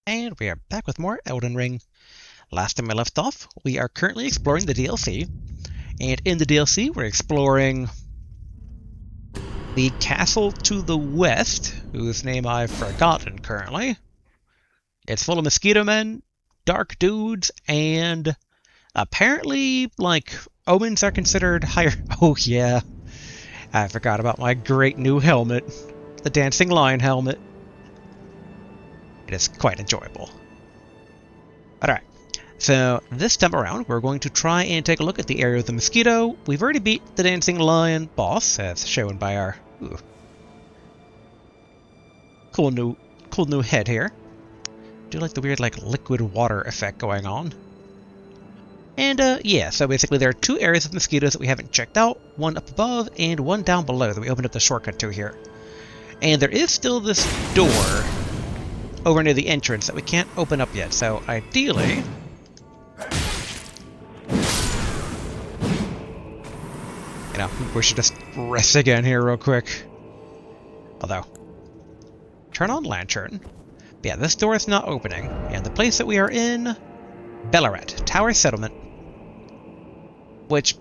And we are back with more Elden Ring. Last time I left off, we are currently exploring the DLC. And in the DLC, we're exploring the castle to the west, whose name I've forgotten currently. It's full of mosquito men, dark dudes, and apparently, omens are considered higher. Oh, yeah. I forgot about my great new helmet, the Dancing Lion helmet. It is quite enjoyable. Alright. So, this time around, we're going to try and take a look at the area of the mosquito. We've already beat the Dancing Lion boss, as shown by our cool new head here. Do like the weird, liquid water effect going on. And, yeah, so basically there are two areas of mosquitoes that we haven't checked out. One up above, and one down below that we opened up the shortcut to here. And there is still this door over near the entrance that we can't open up yet, so ideally... You know, we should just rest again here real quick. Although, turn on lantern. But yeah, this door is not opening. And the place that we are in, Belurat Tower Settlement. Which,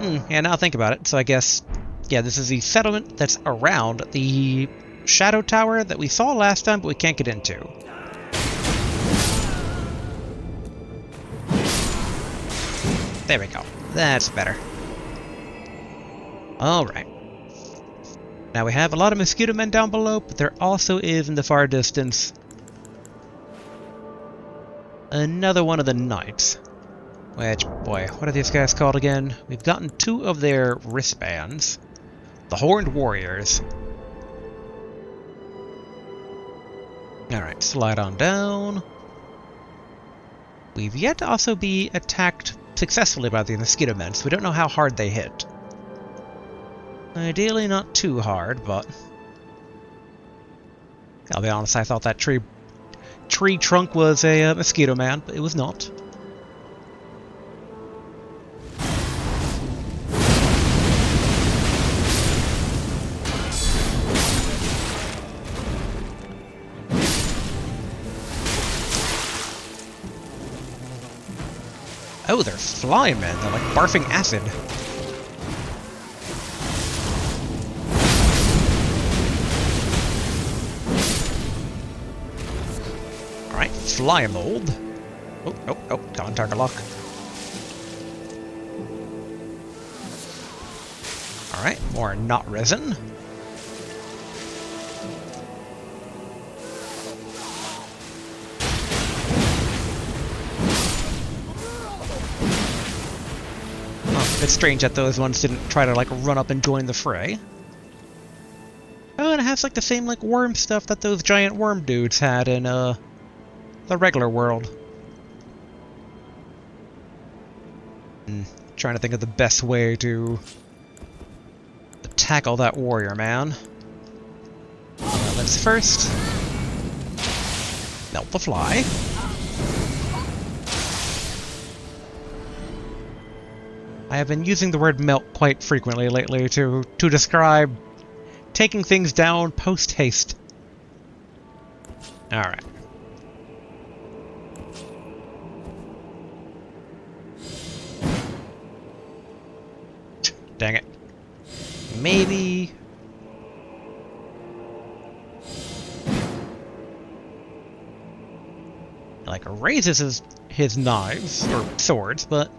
yeah, now think about it. So I guess, yeah, this is the settlement that's around the shadow tower that we saw last time, but we can't get into. There we go. That's better. Alright. Now we have a lot of mosquito men down below, but there also is in the far distance another one of the knights. Which, boy, what are these guys called again? We've gotten two of their wristbands. The Horned Warriors. Alright, slide on down. We've yet to also be attacked successfully by the mosquito men, so we don't know how hard they hit. Ideally not too hard, but... I'll be honest, I thought that tree trunk was a mosquito man, but it was not. Oh, they're flying men. They're like barfing acid. Alright, fly mold. Oh, gone target lock. Alright, more not resin. It's strange that those ones didn't try to, run up and join the fray. Oh, and it has, the same, worm stuff that those giant worm dudes had in, the regular world. Trying to think of the best way to tackle that warrior, man. Let's first melt the fly. I have been using the word melt quite frequently lately to describe taking things down post-haste. Alright. Dang it. Maybe... raises his knives, or swords, but...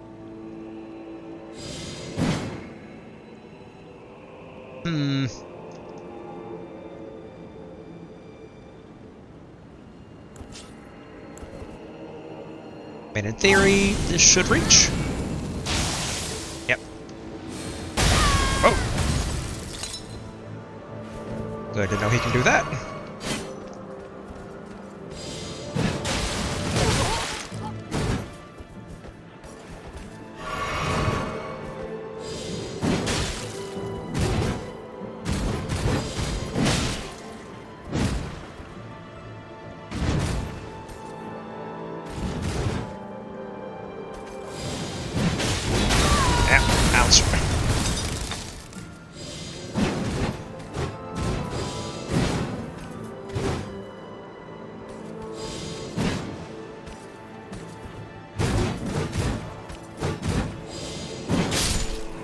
And in theory, this should reach. Yep. Oh! Good to know he can do that.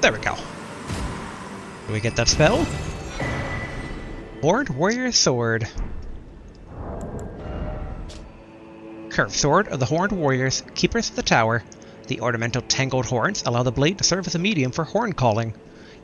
There we go. Do we get that spell? Horned Warrior Sword. Curved Sword of the Horned Warriors, Keepers of the Tower. The ornamental tangled horns allow the blade to serve as a medium for horn calling.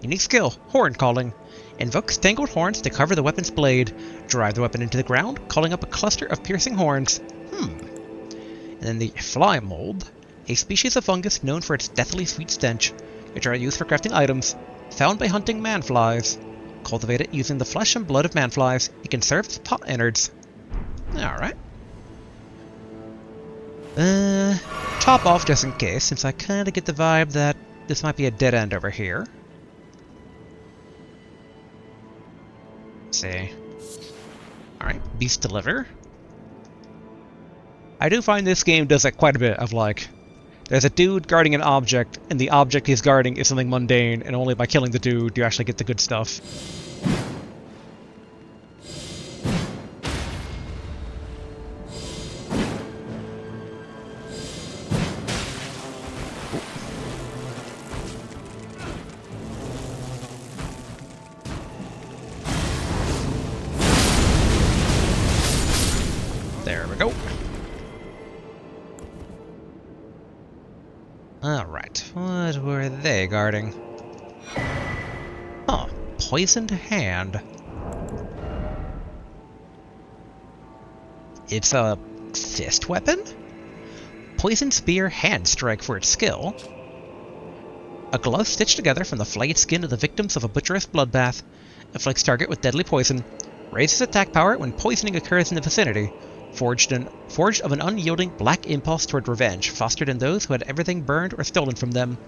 Unique skill, Horn Calling. Invokes tangled horns to cover the weapon's blade. Drive the weapon into the ground, calling up a cluster of piercing horns. And then the Fly Mold. A species of fungus known for its deathly sweet stench, which are used for crafting items. Found by hunting manflies. Cultivate it using the flesh and blood of manflies. It can serve as pot innards. Alright. Top off just in case, since I kinda get the vibe that this might be a dead end over here. Let's see. Alright, Beast Deliver. I do find this game does that quite a bit of like, there's a dude guarding an object, and the object he's guarding is something mundane, and only by killing the dude do you actually get the good stuff. There we go. Alright, what were they guarding? Huh, Poisoned Hand. It's a fist weapon? Poison Spear Hand Strike for its skill. A glove stitched together from the flayed skin of the victims of a butcherous bloodbath. Afflicts target with deadly poison. Raises attack power when poisoning occurs in the vicinity. Forged of an unyielding black impulse toward revenge, fostered in those who had everything burned or stolen from them.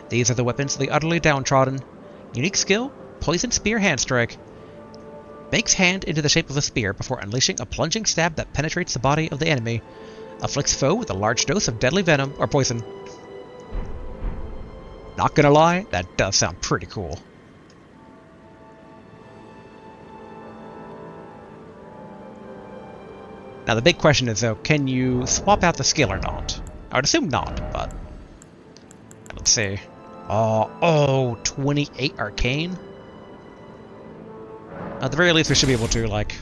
These are the weapons of the utterly downtrodden. Unique skill, Poison Spear Hand Strike. Makes hand into the shape of a spear before unleashing a plunging stab that penetrates the body of the enemy. Afflicts foe with a large dose of deadly venom or poison. Not gonna lie, that does sound pretty cool. Now the big question is though, can you swap out the skill or not? I would assume not, but... Let's see. Oh, 28 Arcane? At the very least we should be able to, like,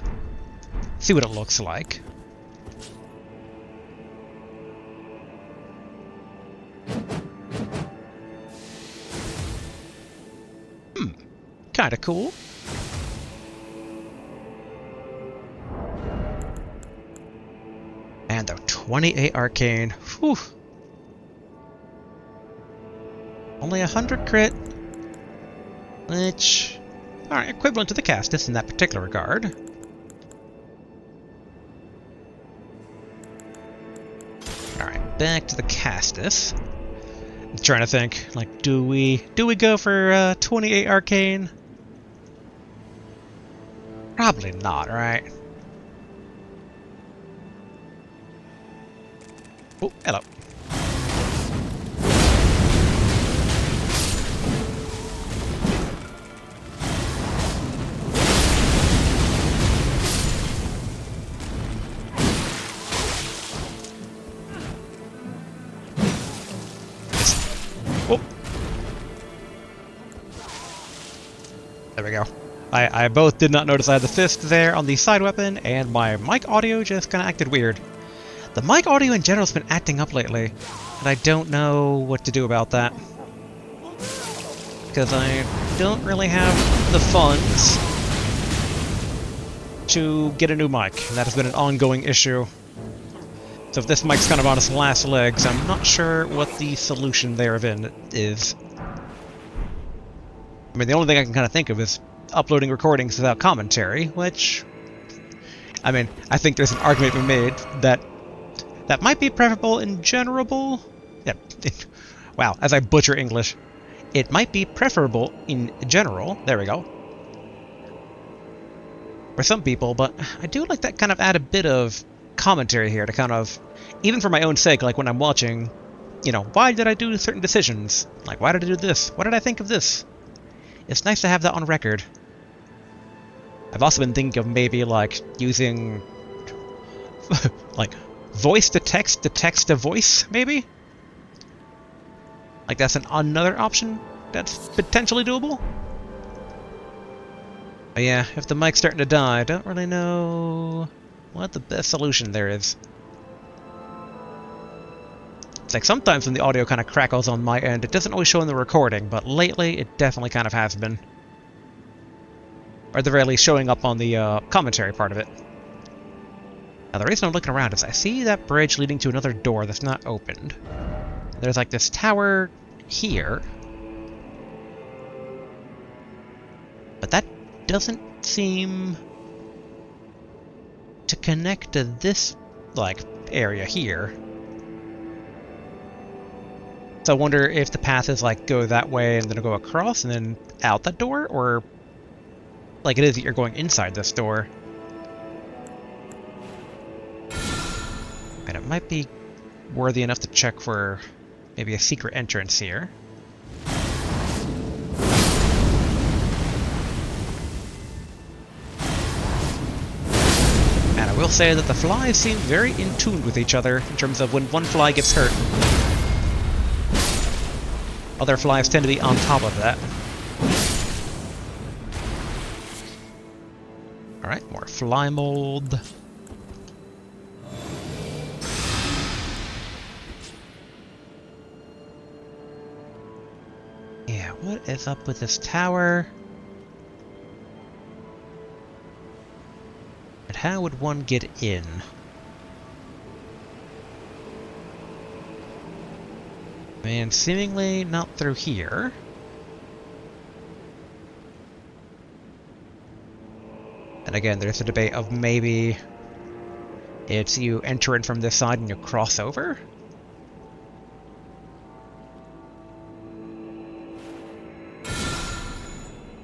see what it looks like. Kinda cool. And the 28 Arcane. Whew. Only 100 crit. Which... Alright, equivalent to the Castus in that particular regard. Alright, back to the Castus. I'm trying to think, like, do we go for 28 Arcane? Probably not, right? Oh, hello. Oh. There we go. I both did not notice I had the fist there on the side weapon, and my mic audio just kind of acted weird. The mic audio in general has been acting up lately, and I don't know what to do about that. Because I don't really have the funds to get a new mic, and that has been an ongoing issue. So if this mic's kind of on its last legs, I'm not sure what the solution therein is. I mean, the only thing I can kind of think of is uploading recordings without commentary, which... I mean, I think there's an argument to be made that that might be preferable in general. Yeah, wow, as I butcher English. It might be preferable in general, there we go, for some people, but I do like that kind of add a bit of commentary here to kind of, even for my own sake, like when I'm watching, you know, why did I do certain decisions? Like, why did I do this? What did I think of this? It's nice to have that on record. I've also been thinking of maybe, like, using, like, voice to text to voice, maybe? Like, that's another option? that's potentially doable. But yeah, if the mic's starting to die, I don't really know what the best solution there is. It's like sometimes when the audio kind of crackles on my end, it doesn't always show in the recording, but lately it definitely kind of has been. Or at the very least showing up on the commentary part of it. Now the reason I'm looking around is I see that bridge leading to another door that's not opened. There's like this tower here. But that doesn't seem to connect to this, like, area here. So I wonder if the path is, like, go that way and then go across and then out that door, or like it is that you're going inside this door. And it might be worthy enough to check for maybe a secret entrance here. And I will say that the flies seem very in tune with each other in terms of when one fly gets hurt, other flies tend to be on top of that. Alright, more fly mold. Yeah, what is up with this tower? And how would one get in? And seemingly not through here. And again, there's a debate of maybe it's you enter in from this side and you cross over?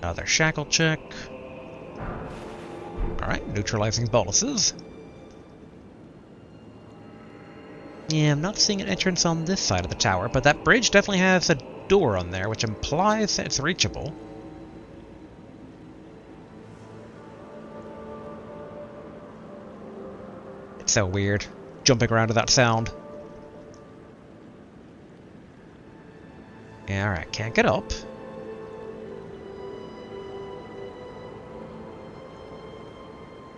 Another shackle check. Alright, neutralizing boluses. Yeah, I'm not seeing an entrance on this side of the tower, but that bridge definitely has a door on there, which implies that it's reachable. It's so weird, jumping around to that sound. Yeah, alright, can't get up.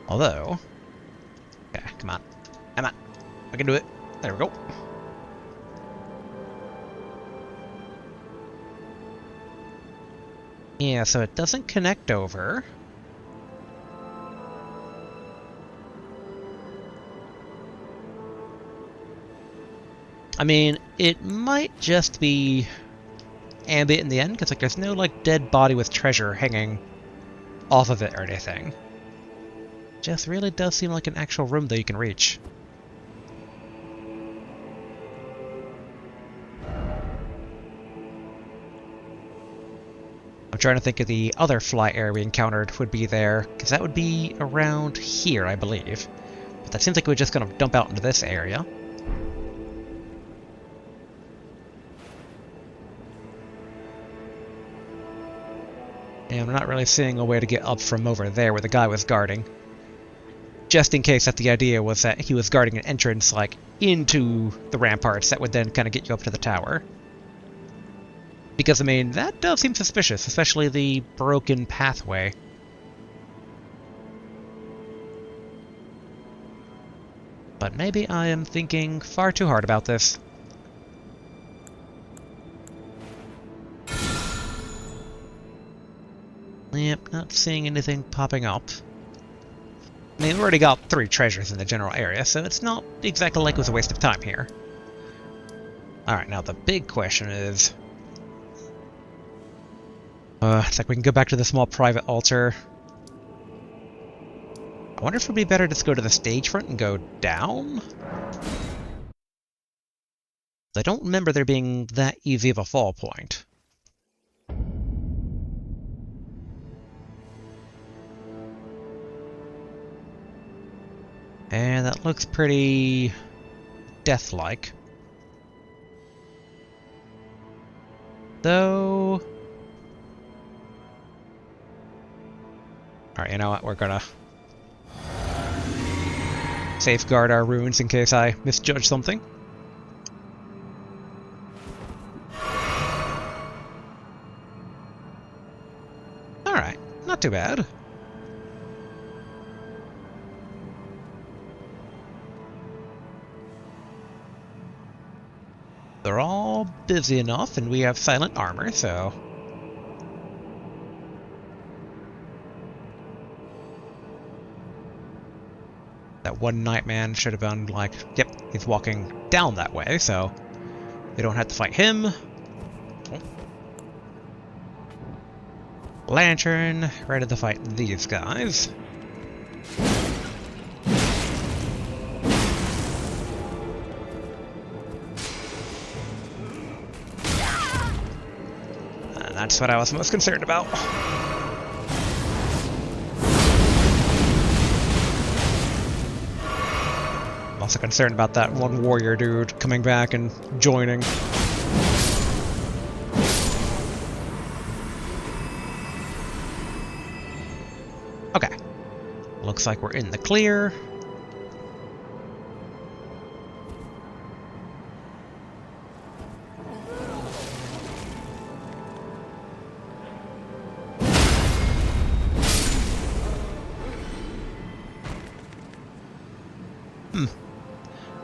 Although... Okay, come on. Come on. I can do it. There we go. Yeah, so it doesn't connect over. I mean, it might just be ambient in the end, because like there's no like dead body with treasure hanging off of it or anything. Just really does seem like an actual room that you can reach. I'm trying to think of the other fly area we encountered would be there, because that would be around here, I believe. But that seems like we're just going to dump out into this area. And I'm not really seeing a way to get up from over there where the guy was guarding. Just in case that the idea was that he was guarding an entrance, like, into the ramparts that would then kind of get you up to the tower. Because, I mean, that does seem suspicious, especially the broken pathway. But maybe I am thinking far too hard about this. Yep, not seeing anything popping up. I mean, we've already got 3 treasures in the general area, so it's not exactly like it was a waste of time here. Alright, now the big question is... it's like we can go back to the small private altar. I wonder if it would be better to just go to the stage front and go down? I don't remember there being that easy of a fall point. And that looks pretty death-like. Though... Alright, you know what? We're gonna safeguard our runes in case I misjudge something. not too bad. They're all busy enough, and we have silent armor, so... That one Nightman should have been like, yep, he's walking down that way, so we don't have to fight him. Oh. Lantern, ready to fight these guys. And that's what I was most concerned about. I'm also concerned about that one warrior dude coming back and joining. Okay. Looks like we're in the clear.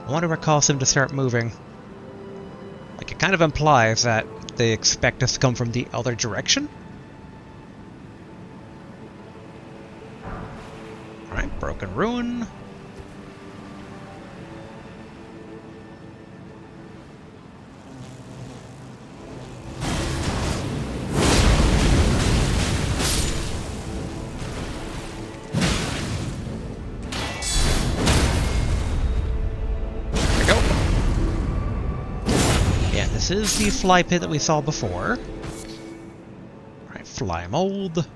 I wonder what caused him to start moving. Like, it kind of implies that they expect us to come from the other direction. Alright, broken ruin. This is the fly pit that we saw before. Alright, fly mold.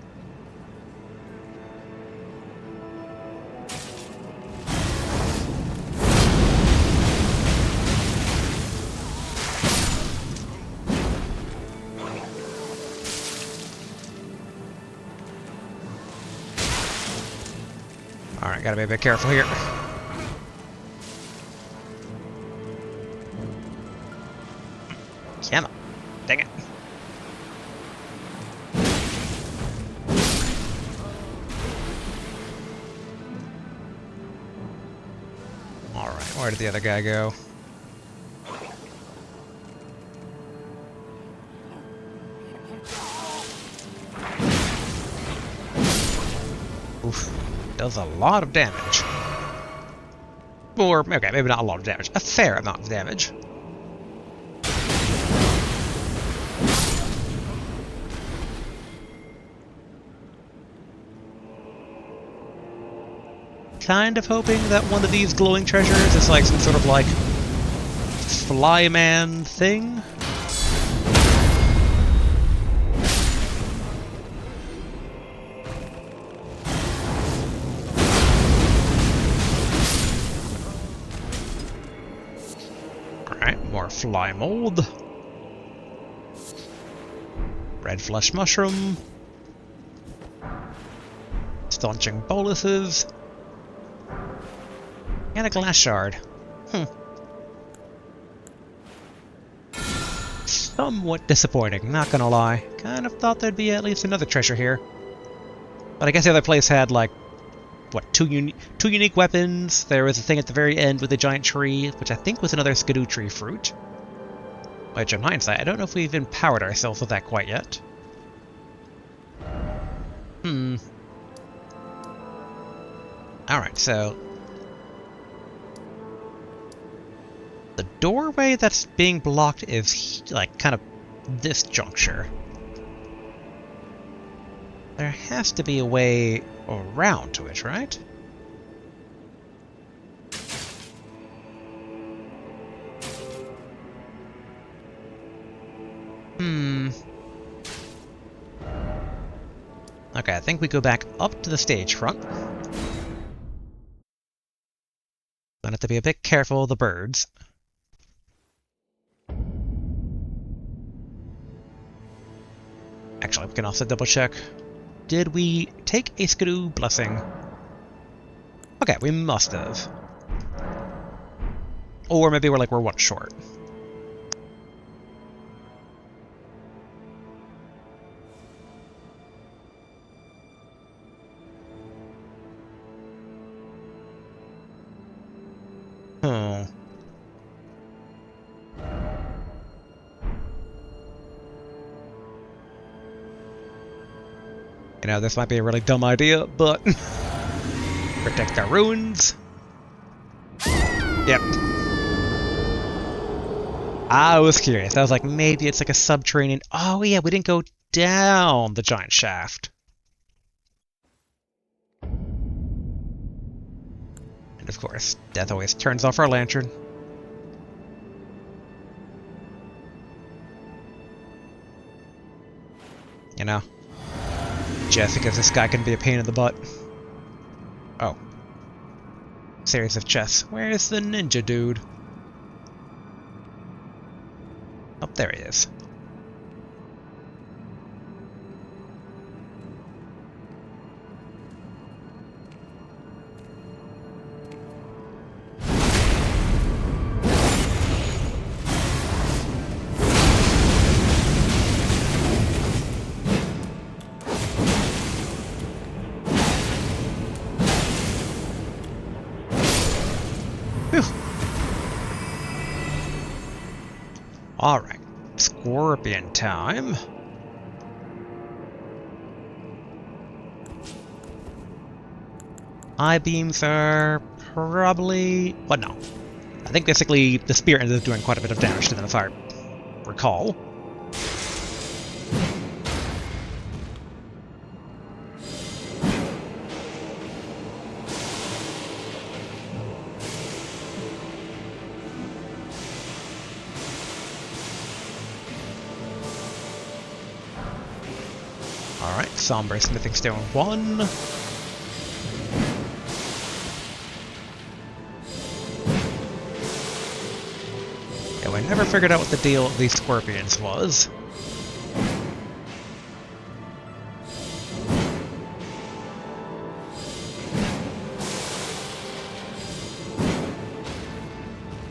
Alright, gotta be a bit careful here. Damn it. Dang it. Alright, where did the other guy go? Oof. Does a lot of damage. Or, okay, maybe not a lot of damage. A fair amount of damage. Kind of hoping that one of these glowing treasures is like some sort of like flyman thing. Alright, more fly mold. Red flesh mushroom. Staunching boluses. And a glass shard. Somewhat disappointing, not gonna lie. Kind of thought there'd be at least another treasure here. But I guess the other place had, like, what, two unique weapons. There was a thing at the very end with a giant tree, which I think was another skidoo tree fruit. Which, in hindsight, I don't know if we've empowered ourselves with that quite yet. Alright, so... the doorway that's being blocked is, like, kind of this juncture. There has to be a way around to it, right? Okay, I think we go back up to the stage front. Gonna have to be a bit careful of the birds. Actually, we can also double check. Did we take a skidoo blessing? Okay, we must have. Or maybe we're one short. Hmm. You know, this might be a really dumb idea, but protect our ruins. Yep. I was curious. I was like, maybe it's like a subterranean. Oh yeah, we didn't go down the giant shaft. And of course, death always turns off our lantern. You know, just because this guy can be a pain in the butt. Oh. Series of chests. Where's the ninja dude? Oh, there he is. Whew. Alright. Scorpion time. Eye beams are probably... well, no. I think basically the spear ended up doing quite a bit of damage to them, if I recall. Alright, Somber Smithing Stone 1. Yeah, we never figured out what the deal with these scorpions was.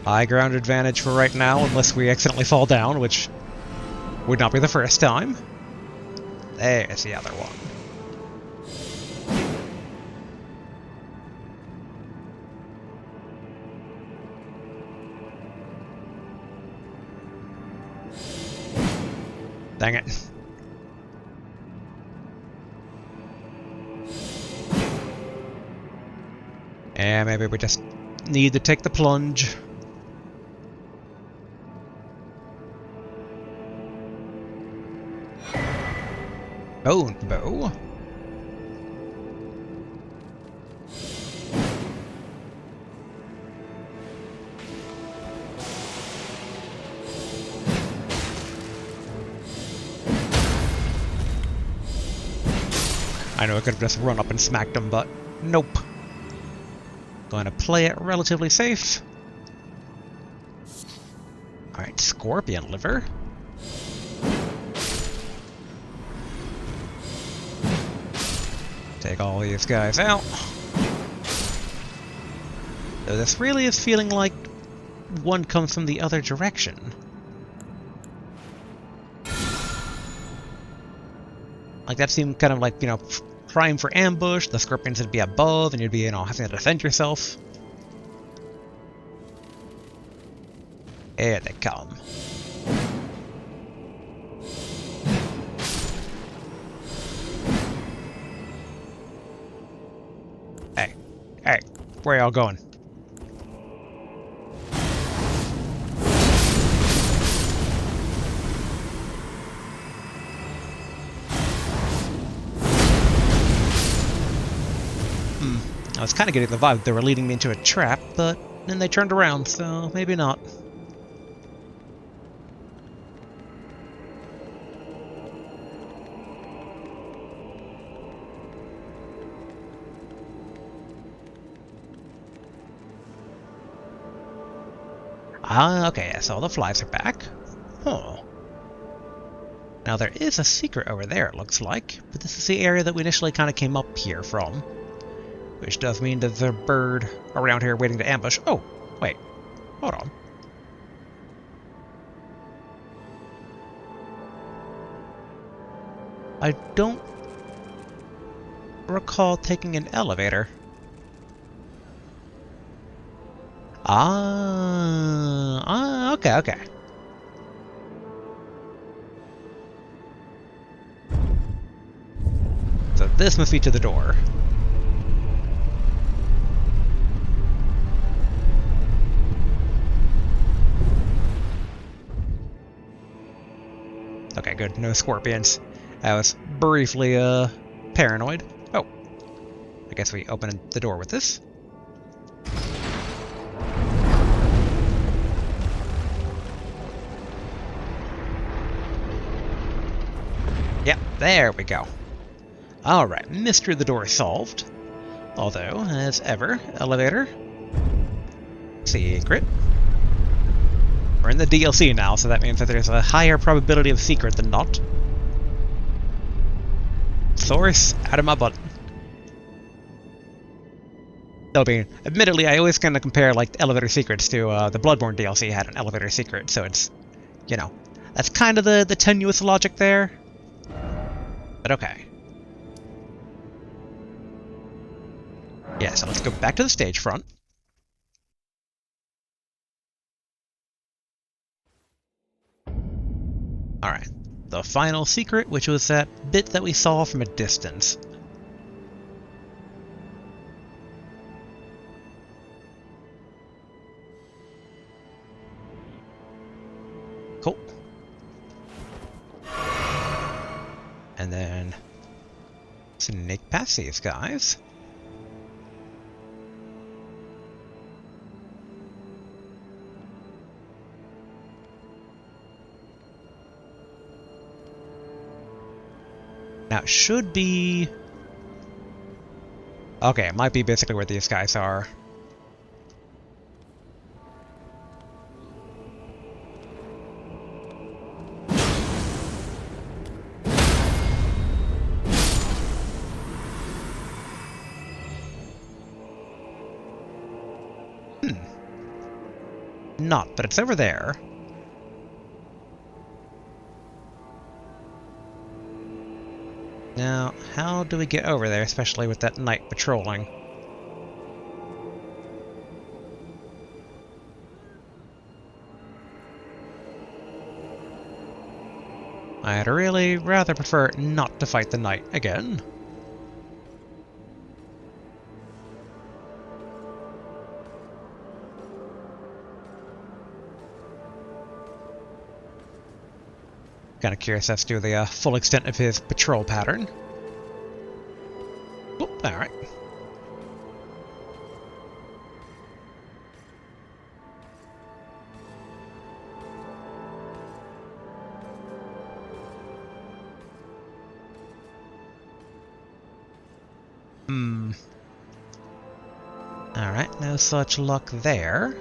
High ground advantage for right now, unless we accidentally fall down, which would not be the first time. There's the other one. Dang it. Yeah, maybe we just need to take the plunge. Bone bow. I know I could have just run up and smacked him, but nope. Going to play it relatively safe. Alright, scorpion liver. Take all these guys out. Though this really is feeling like one comes from the other direction. Like that seemed kind of like, you know, prime for ambush. The scorpions would be above and you'd be, you know, having to defend yourself. Here they come. Hey, hey, where y'all going? I was kind of getting the vibe they were leading me into a trap, but then they turned around, so maybe not. Ah, okay, so the flies are back. Huh. Now there is a secret over there, it looks like, but this is the area that we initially kind of came up here from. Which does mean that there's a bird around here waiting to ambush. Oh, wait. Hold on. I don't recall taking an elevator. Okay, okay. So this must be to the door. Okay, good. No scorpions. I was briefly, paranoid. Oh, I guess we open the door with this. Yep, there we go. Alright, mystery of the door solved. Although, as ever, elevator. Secret. We're in the DLC now, so that means that there's a higher probability of secret than not. Source, out of my butt. I mean, admittedly, I always kind of compare, like, the elevator secrets to, the Bloodborne DLC had an elevator secret, so it's, you know, that's kind of the tenuous logic there. But okay. Yeah, so let's go back to the stage front. Alright. The final secret, which was that bit that we saw from a distance. Cool. And then sneak past these guys. Now, it should be... Okay, it might be basically where these guys are. Not, but it's over there. Now, how do we get over there, especially with that night patrolling? I'd really rather prefer not to fight the knight again. Kind of curious as to the full extent of his patrol pattern. Oop, alright. Alright, no such luck there.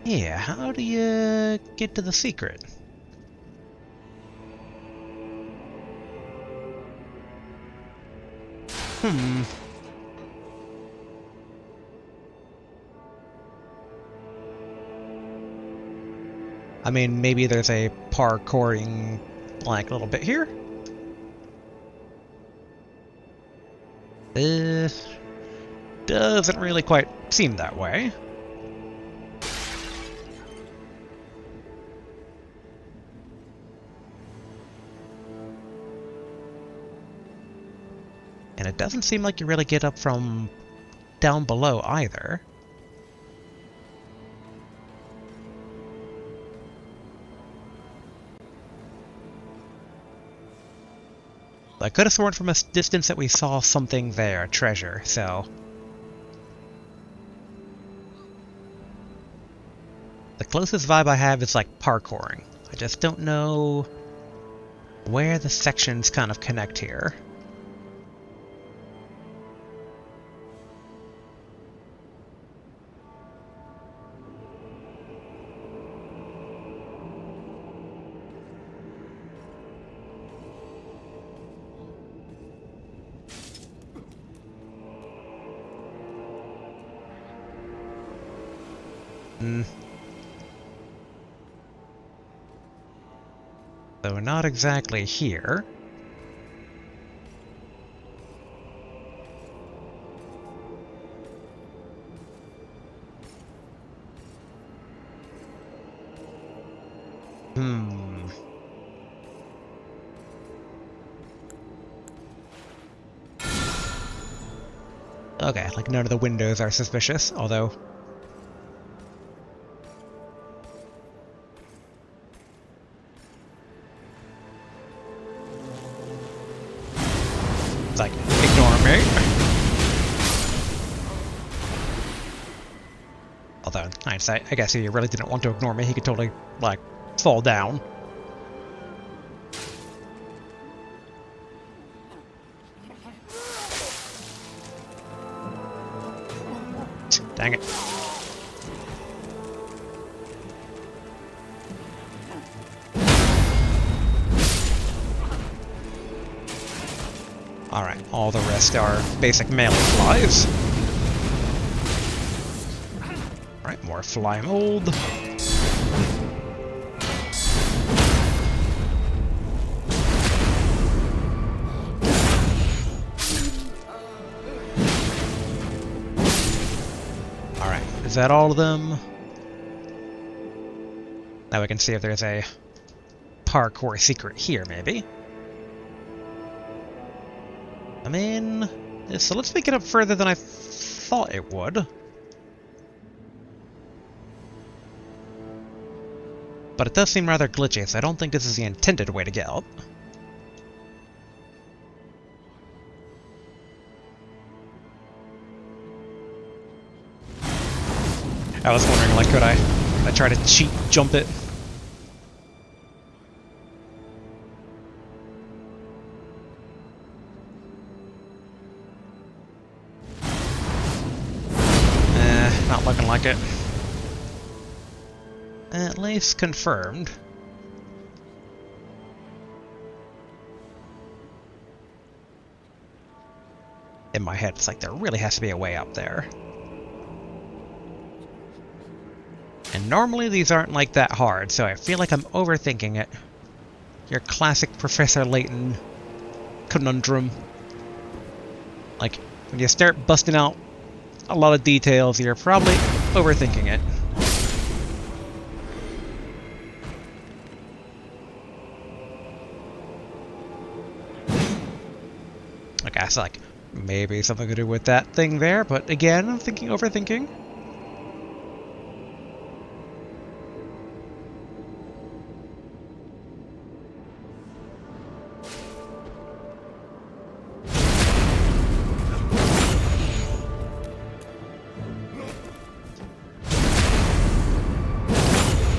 Yeah, how do you get to the secret? I mean, maybe there's a parkouring, like, little bit here? Doesn't really quite seem that way. And it doesn't seem like you really get up from down below either. I could have sworn from a distance that we saw something there, a treasure, so... The closest vibe I have is like parkouring. I just don't know where the sections kind of connect here. So not exactly here. Okay, like none of the windows are suspicious, although... It's like, ignore me. Although, in hindsight, I guess he really didn't want to ignore me. He could totally, like, fall down. Dang it. Alright, all the rest are basic melee flies. Alright, more fly mold. Alright, is that all of them? Now we can see if there's a parkour secret here, maybe. I mean, so let's make it up further than I thought it would. But it does seem rather glitchy, so I don't think this is the intended way to get up. I was wondering, like, could I try to cheat jump it? Not looking like it. At least confirmed. In my head, it's like there really has to be a way up there. And normally these aren't like that hard, so I feel like I'm overthinking it. Your classic Professor Layton conundrum. Like, when you start busting out a lot of details, you're probably overthinking it. Okay, so like, maybe something to do with that thing there, but again, I'm thinking overthinking.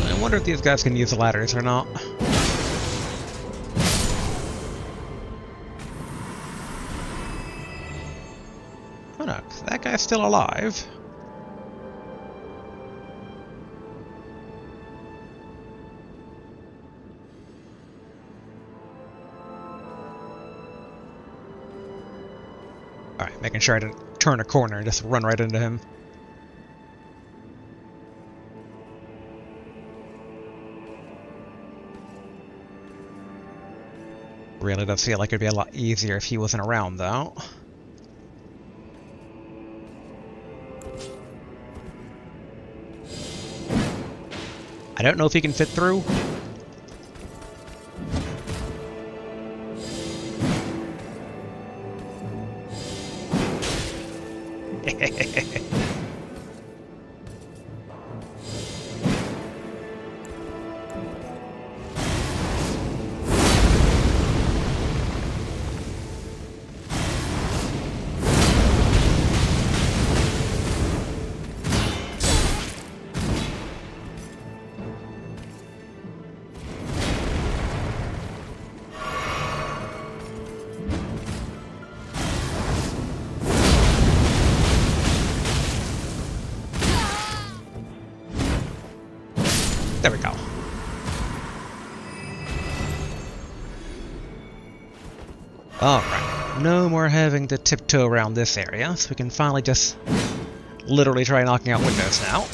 I wonder if these guys can use the ladders or not. Oh no, that guy's still alive. Alright, making sure I didn't turn a corner and just run right into him. Really does feel like it'd be a lot easier if he wasn't around, though. I don't know if he can fit through. There we go. Alright, no more having to tiptoe around this area, so we can finally just literally try knocking out windows now.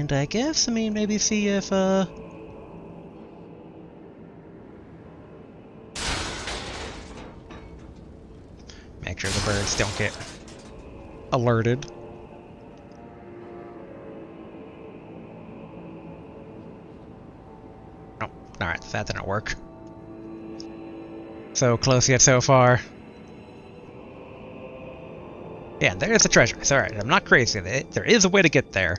And I guess, I mean, maybe see if, make sure the birds don't get alerted. Oh, alright, that didn't work. So close yet so far. Yeah, there's the treasure. It's alright, I'm not crazy. There is a way to get there.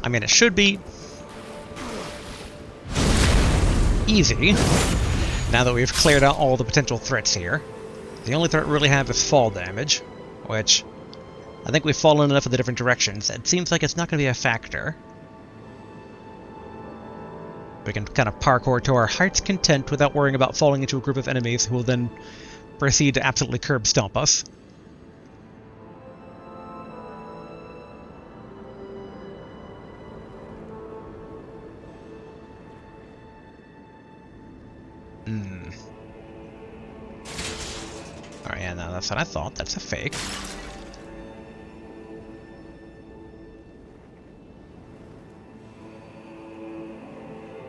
I mean, it should be easy, now that we've cleared out all the potential threats here. The only threat we really have is fall damage, which I think we've fallen enough in the different directions. It seems like it's not going to be a factor. We can kind of parkour to our heart's content without worrying about falling into a group of enemies who will then proceed to absolutely curb stomp us. Alright, yeah, no, that's what I thought. That's a fake.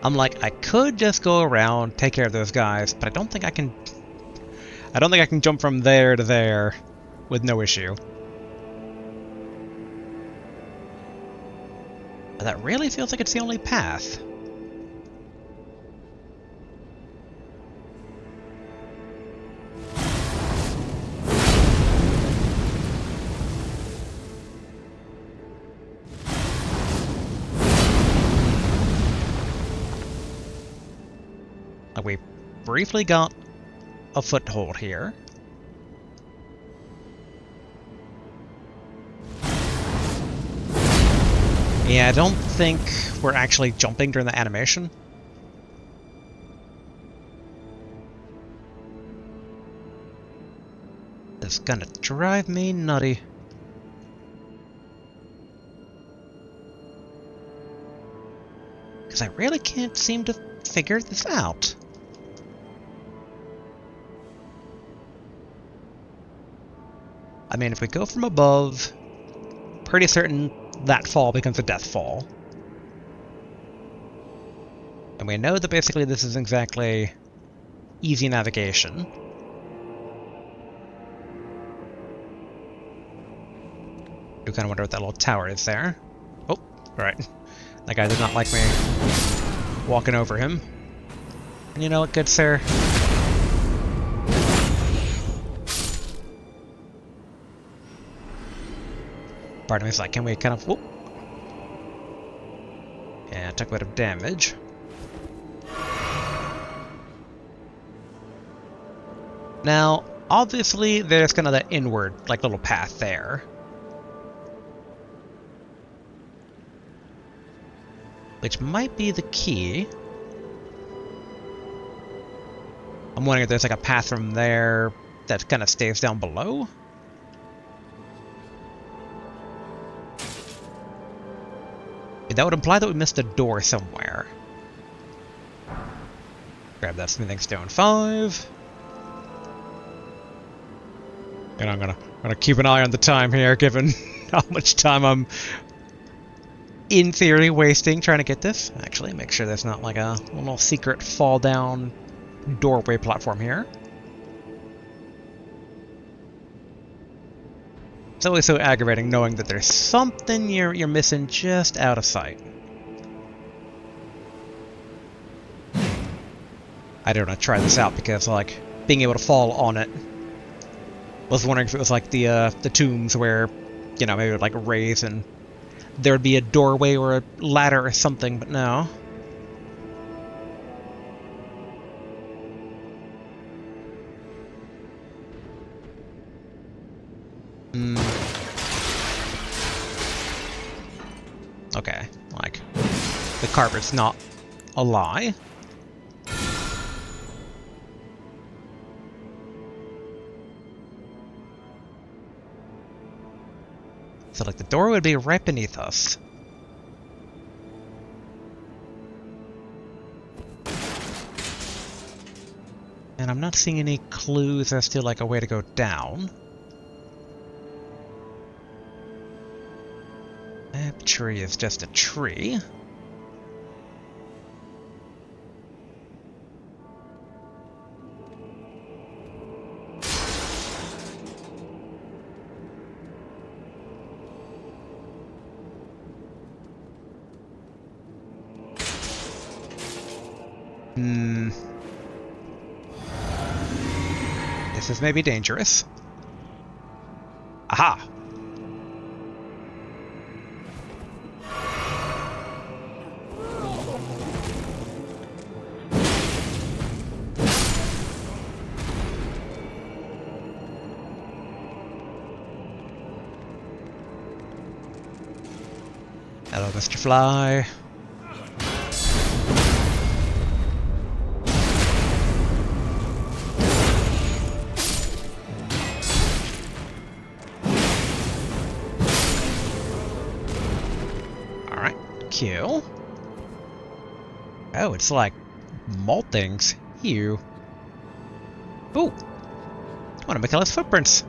I'm like, I could just go around, take care of those guys, but I don't think I can... I don't think I can jump from there to there with no issue. But that really feels like it's the only path. We briefly got a foothold here. Yeah, I don't think we're actually jumping during the animation. It's gonna drive me nutty. Because I really can't seem to figure this out. I mean, if we go from above, pretty certain that fall becomes a death fall. And we know that basically this is exactly easy navigation. Do kind of wonder what that little tower is there. Oh, right. That guy did not like me walking over him. And you know what, good sir? Part of me is like, can we kind of... Whoop. Yeah, took a bit of damage. Now, obviously, there's kind of that inward, like, little path there. Which might be the key. I'm wondering if there's, like, a path from there that kind of stays down below. That would imply that we missed a door somewhere. Grab that smithing stone 5. And I'm gonna keep an eye on the time here, given how much time I'm, in theory, wasting trying to get this. Actually, make sure there's not like a little secret fall down doorway platform here. It's always so aggravating knowing that there's something you're missing just out of sight. I don't want to try this out because, like, being able to fall on it. Was wondering if it was like the tombs where, you know, maybe it would like raise and there would be a doorway or a ladder or something, but no. Okay, like, the carpet's not a lie. So, like, the door would be right beneath us. And I'm not seeing any clues as to, like, a way to go down. That tree is just a tree. This is maybe dangerous. Aha! Hello, Mr. Fly. Alright, kill. Oh, it's like malt things. Ew. Ooh! One of Miquella's footprints.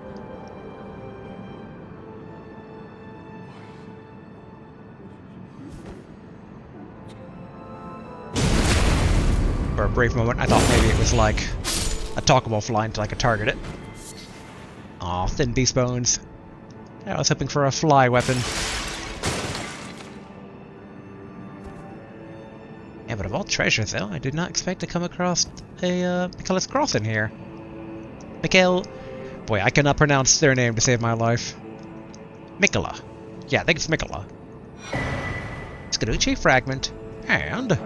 For a brief moment, I thought maybe it was like a talkable fly until I could target it. Aw, thin beast bones. I was hoping for a fly weapon. Yeah, but of all treasures, though, I did not expect to come across a Miquella's cross in here. Miquel... Boy, I cannot pronounce their name to save my life. Miquella. Yeah, I think it's Miquella. Scaducci fragment. And...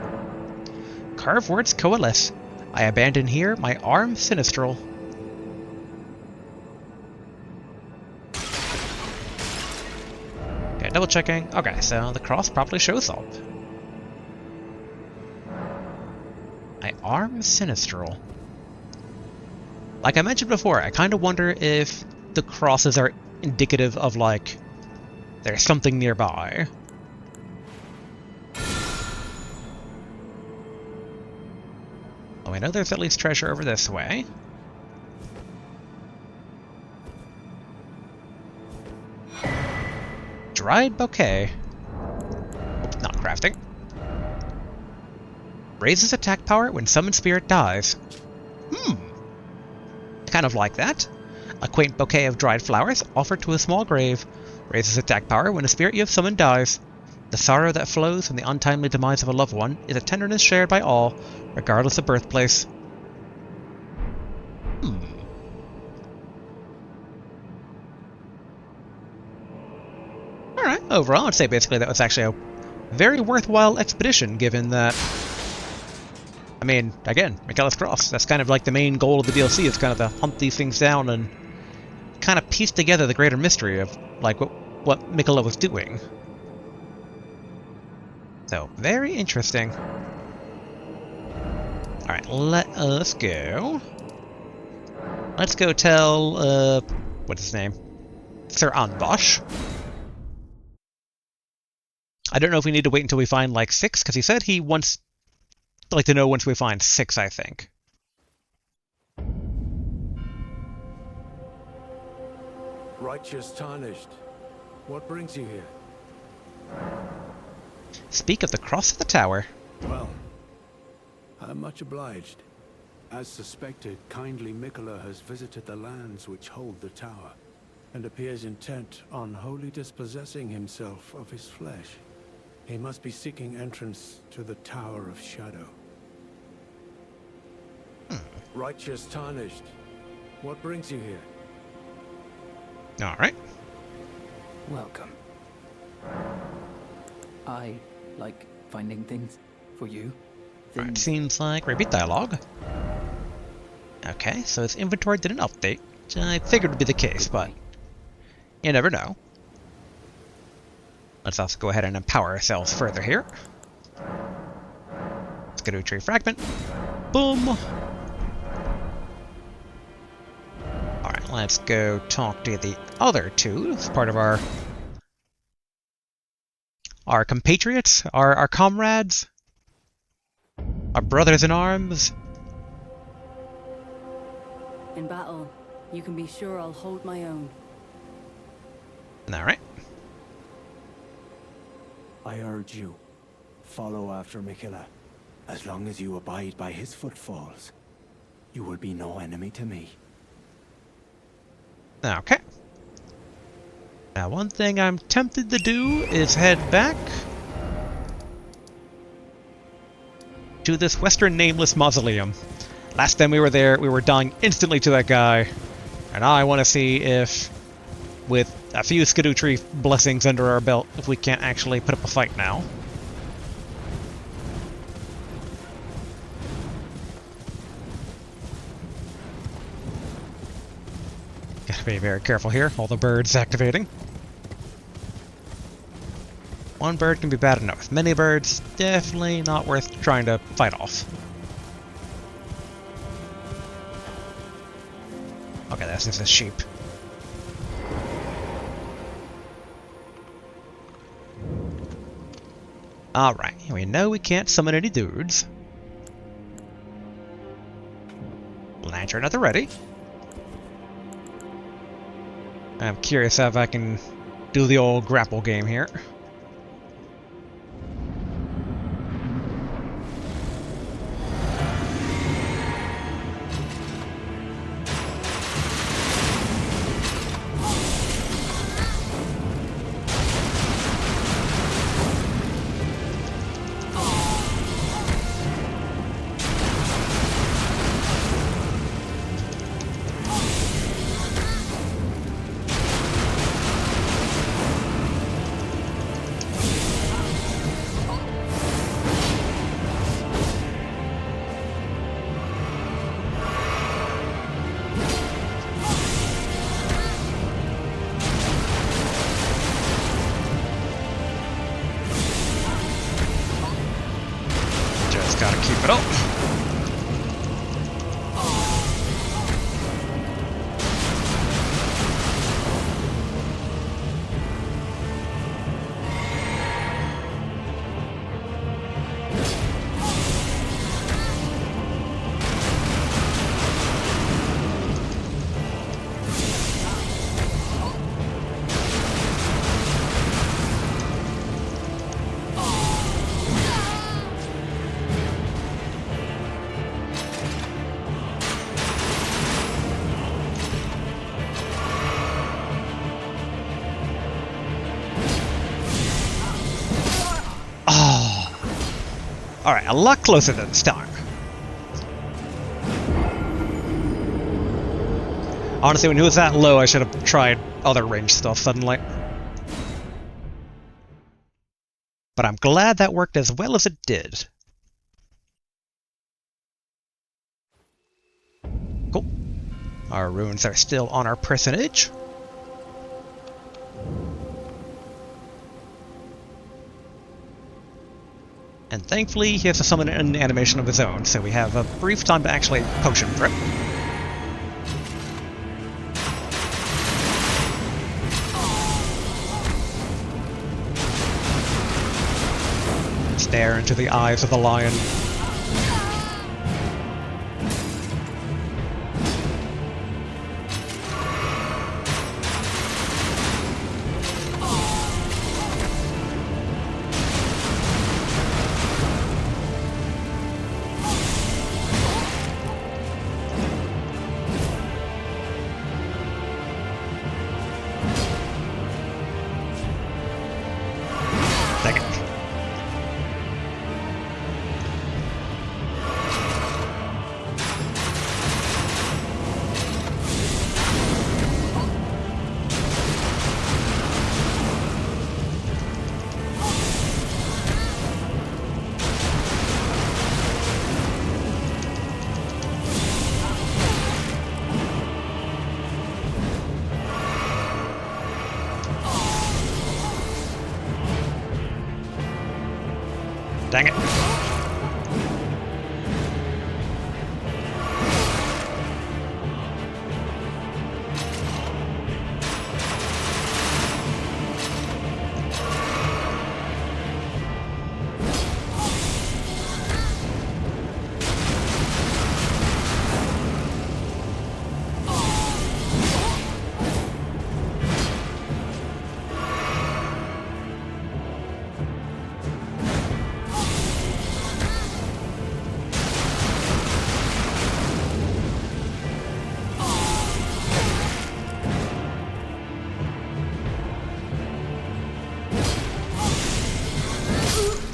Carved words coalesce. I abandon here my arm sinistral. Okay, double checking. Okay, so the cross probably shows up. My arm sinistral. Like I mentioned before, I kind of wonder if the crosses are indicative of, like, there's something nearby. Oh, I know there's at least treasure over this way. Dried bouquet. Oops, not crafting. Raises attack power when summoned spirit dies. Kind of like that. A quaint bouquet of dried flowers offered to a small grave. Raises attack power when a spirit you have summoned dies. The sorrow that flows from the untimely demise of a loved one is a tenderness shared by all, regardless of birthplace. Alright, overall I'd say basically that was actually a very worthwhile expedition, given that... I mean, again, Miquella's Cross, that's kind of like the main goal of the DLC, is kind of to hunt these things down and kind of piece together the greater mystery of, like, what Miquella was doing. So, very interesting. Alright, let us go. Let's go tell, what's his name? Sir Anbosh. I don't know if we need to wait until we find, like, 6, because he said he wants, like, to know once we find 6, I think. Righteous tarnished. What brings you here? Speak of the cross of the tower. Well, I'm much obliged. As suspected, kindly Miquella has visited the lands which hold the tower, and appears intent on wholly dispossessing himself of his flesh. He must be seeking entrance to the Tower of Shadow. Righteous tarnished. What brings you here? Alright. Welcome. I like finding things for you. Alright, seems like repeat dialogue. Okay, so his inventory didn't update, which I figured would be the case, but you never know. Let's also go ahead and empower ourselves further here. Let's go to a tree fragment. Boom! Alright, let's go talk to the other two. It's part of our compatriots, our comrades, our brothers in arms. In battle, you can be sure I'll hold my own. Alright. I urge you, follow after Miquella. As long as you abide by his footfalls, you will be no enemy to me. Okay. Now, one thing I'm tempted to do is head back to this Western Nameless Mausoleum. Last time we were there, we were dying instantly to that guy. And now I want to see if, with a few Skadootree blessings under our belt, if we can't actually put up a fight now. Gotta be very careful here, all the birds activating. One bird can be bad enough. Many birds, definitely not worth trying to fight off. Okay, that's just a sheep. Alright, we know we can't summon any dudes. Lantern at the ready. I'm curious if I can do the old grapple game here. Gotta keep it up. Alright, a lot closer this time. Honestly, when he was that low, I should have tried other range stuff suddenly. But I'm glad that worked as well as it did. Cool. Our runes are still on our personage. And thankfully, he has to summon an animation of his own, so we have a brief time to actually potion prep. Stare into the eyes of the lion. Dang it.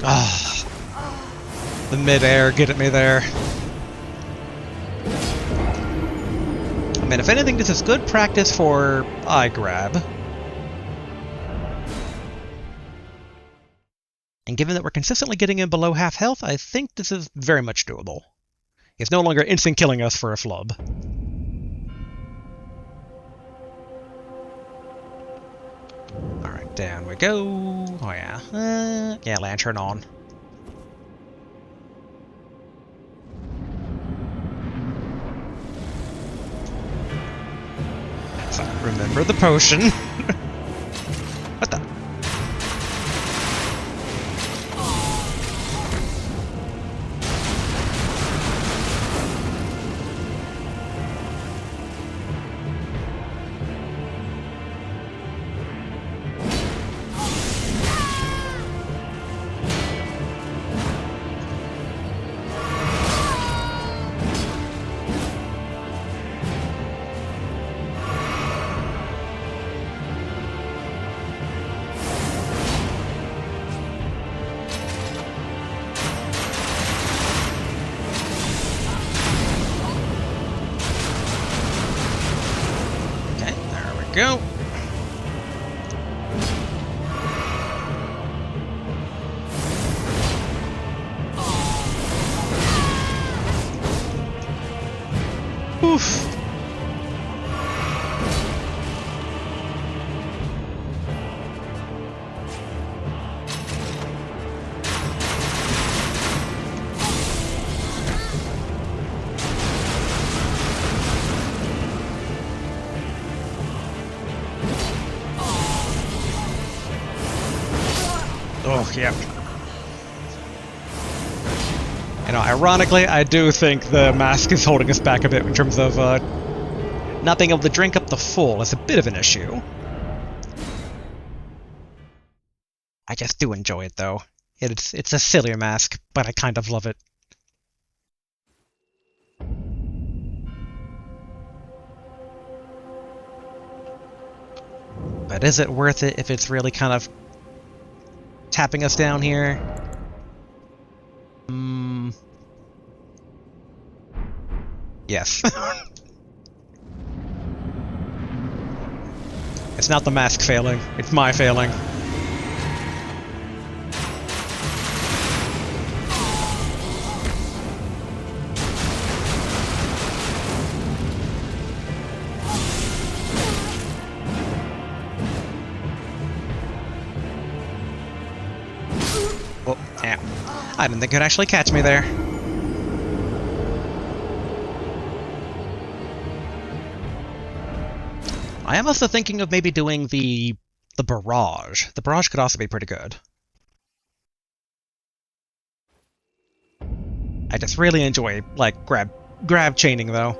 Ah, the mid-air getting me there. I mean, if anything, this is good practice for eye grab. And given that we're consistently getting in below half health, I think this is very much doable. It's no longer instant killing us for a flub. Alright, down we go. Oh yeah. Yeah, lantern on. So, remember the potion. What the? Go. Oof. Oh, yeah. You know, ironically, I do think the mask is holding us back a bit in terms of not being able to drink up the full is a bit of an issue. I just do enjoy it, though. It's a silly mask, but I kind of love it. But is it worth it if it's really kind of tapping us down here? Yes. It's not the mask failing, it's my failing. Oh, yeah. I didn't think it would actually catch me there. I am also thinking of maybe doing the barrage. The barrage could also be pretty good. I just really enjoy, like, grab chaining, though.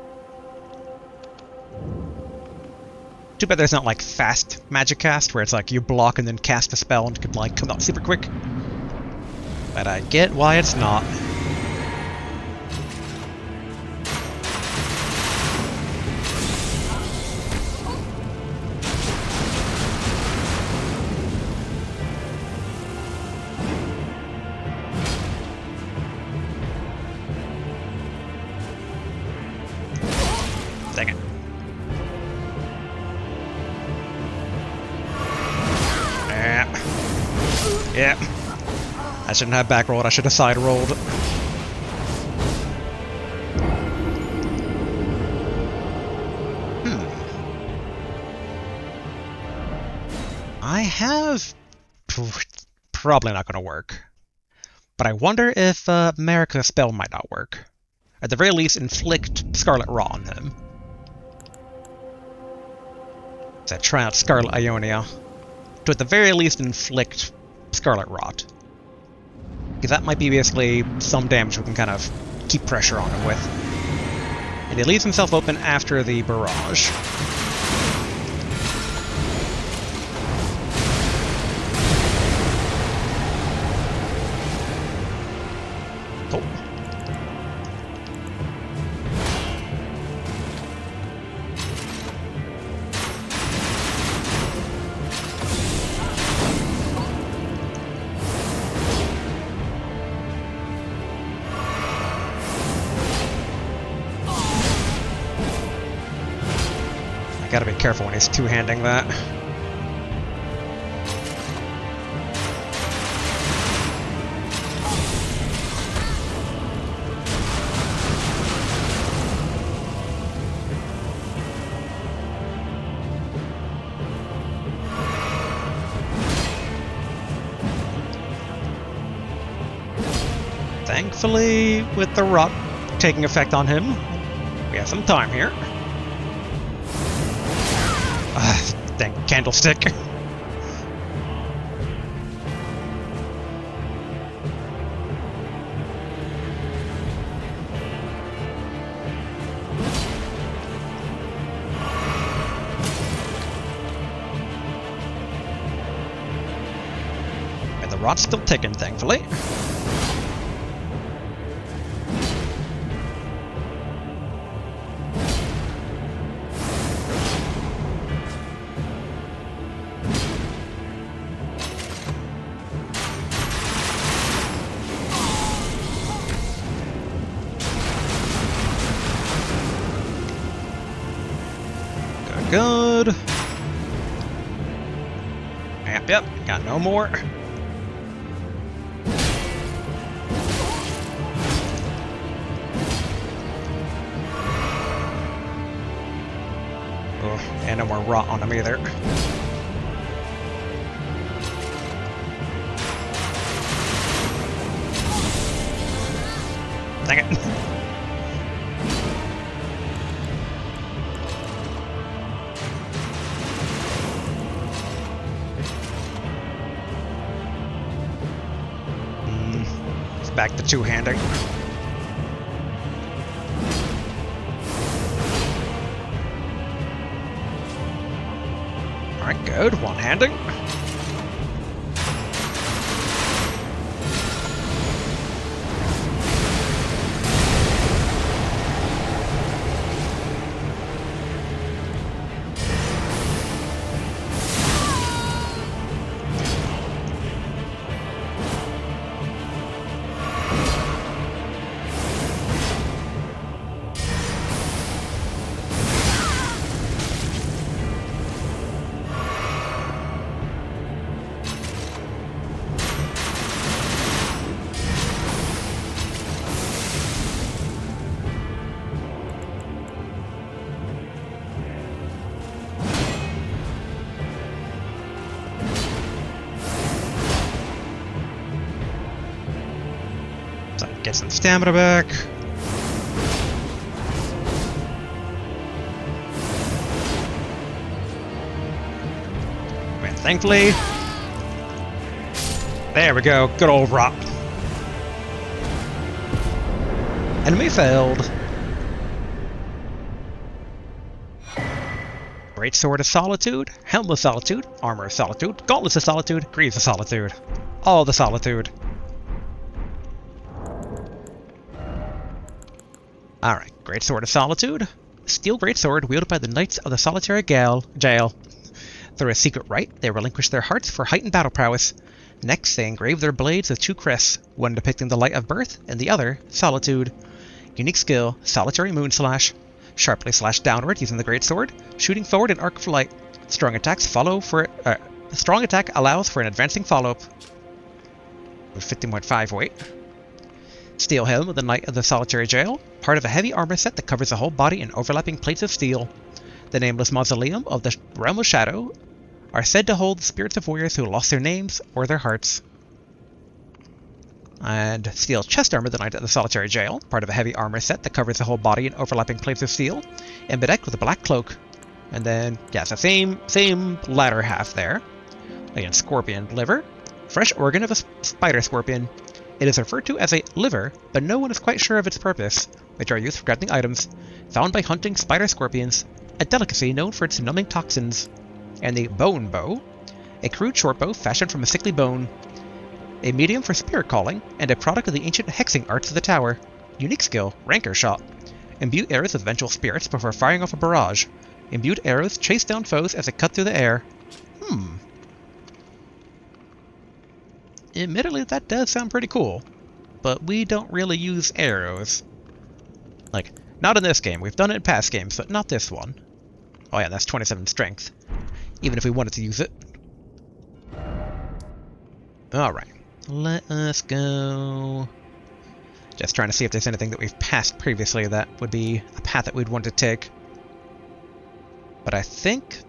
Too bad there's not, like, fast magic cast, where it's like you block and then cast a spell and it could, like, come out super quick. But I get why it's not. Dang it. Yeah. I shouldn't have back rolled, I should have side rolled. I have... Probably not gonna work. But I wonder if America's spell might not work. At the very least, inflict Scarlet Rot on him. So try out Scarlet Ionia. To at the very least inflict Scarlet Rot. Because that might be basically some damage we can kind of keep pressure on him with. And he leaves himself open after the barrage. Cool. Gotta be careful when he's two-handing that. Thankfully, with the rot taking effect on him, we have some time here. Dang candlestick. And the rot's still ticking, thankfully. Good. Yep, got no more. Oh, and no more rot on them either. Dang it. Back to two-handing. Alright, good. One-handing. Get some stamina back. And thankfully, there we go. Good old rot. Enemy failed. Great Sword of Solitude, Helm of Solitude, Armor of Solitude, Gauntlets of Solitude, Greaves of Solitude. All the Solitude. Alright, Great Sword of Solitude. Steel greatsword wielded by the Knights of the Solitary Gaol. Through a secret rite, they relinquish their hearts for heightened battle prowess. Next, they engrave their blades with two crests, one depicting the light of birth, and the other, solitude. Unique skill, Solitary Moonslash. Sharply slash downward using the greatsword, shooting forward an arc of light. Strong attacks strong attack allows for an advancing follow-up. With 15.5 weight. Steel Helm of the Knight of the Solitary Gaol, part of a heavy armor set that covers the whole body in overlapping plates of steel. The nameless mausoleum of the Realm of Shadow are said to hold the spirits of warriors who lost their names or their hearts. And Steel Chest Armor of the Knight of the Solitary Gaol, part of a heavy armor set that covers the whole body in overlapping plates of steel, and bedecked with a black cloak. And then, yeah, it's the same latter half there. Again, Scorpion Liver, fresh organ of a spider scorpion. It is referred to as a liver, but no one is quite sure of its purpose, which are used for grafting items, found by hunting spider scorpions, a delicacy known for its numbing toxins. And the Bone Bow, a crude short bow fashioned from a sickly bone, a medium for spirit calling, and a product of the ancient hexing arts of the tower. Unique skill, Rancor Shot. Imbue arrows with vengeful spirits before firing off a barrage. Imbued arrows chase down foes as they cut through the air. Admittedly, that does sound pretty cool, but we don't really use arrows. Like, not in this game. We've done it in past games, but not this one. Oh yeah, that's 27 strength. Even if we wanted to use it. Alright. Let us go... Just trying to see if there's anything that we've passed previously that would be a path that we'd want to take. But I think...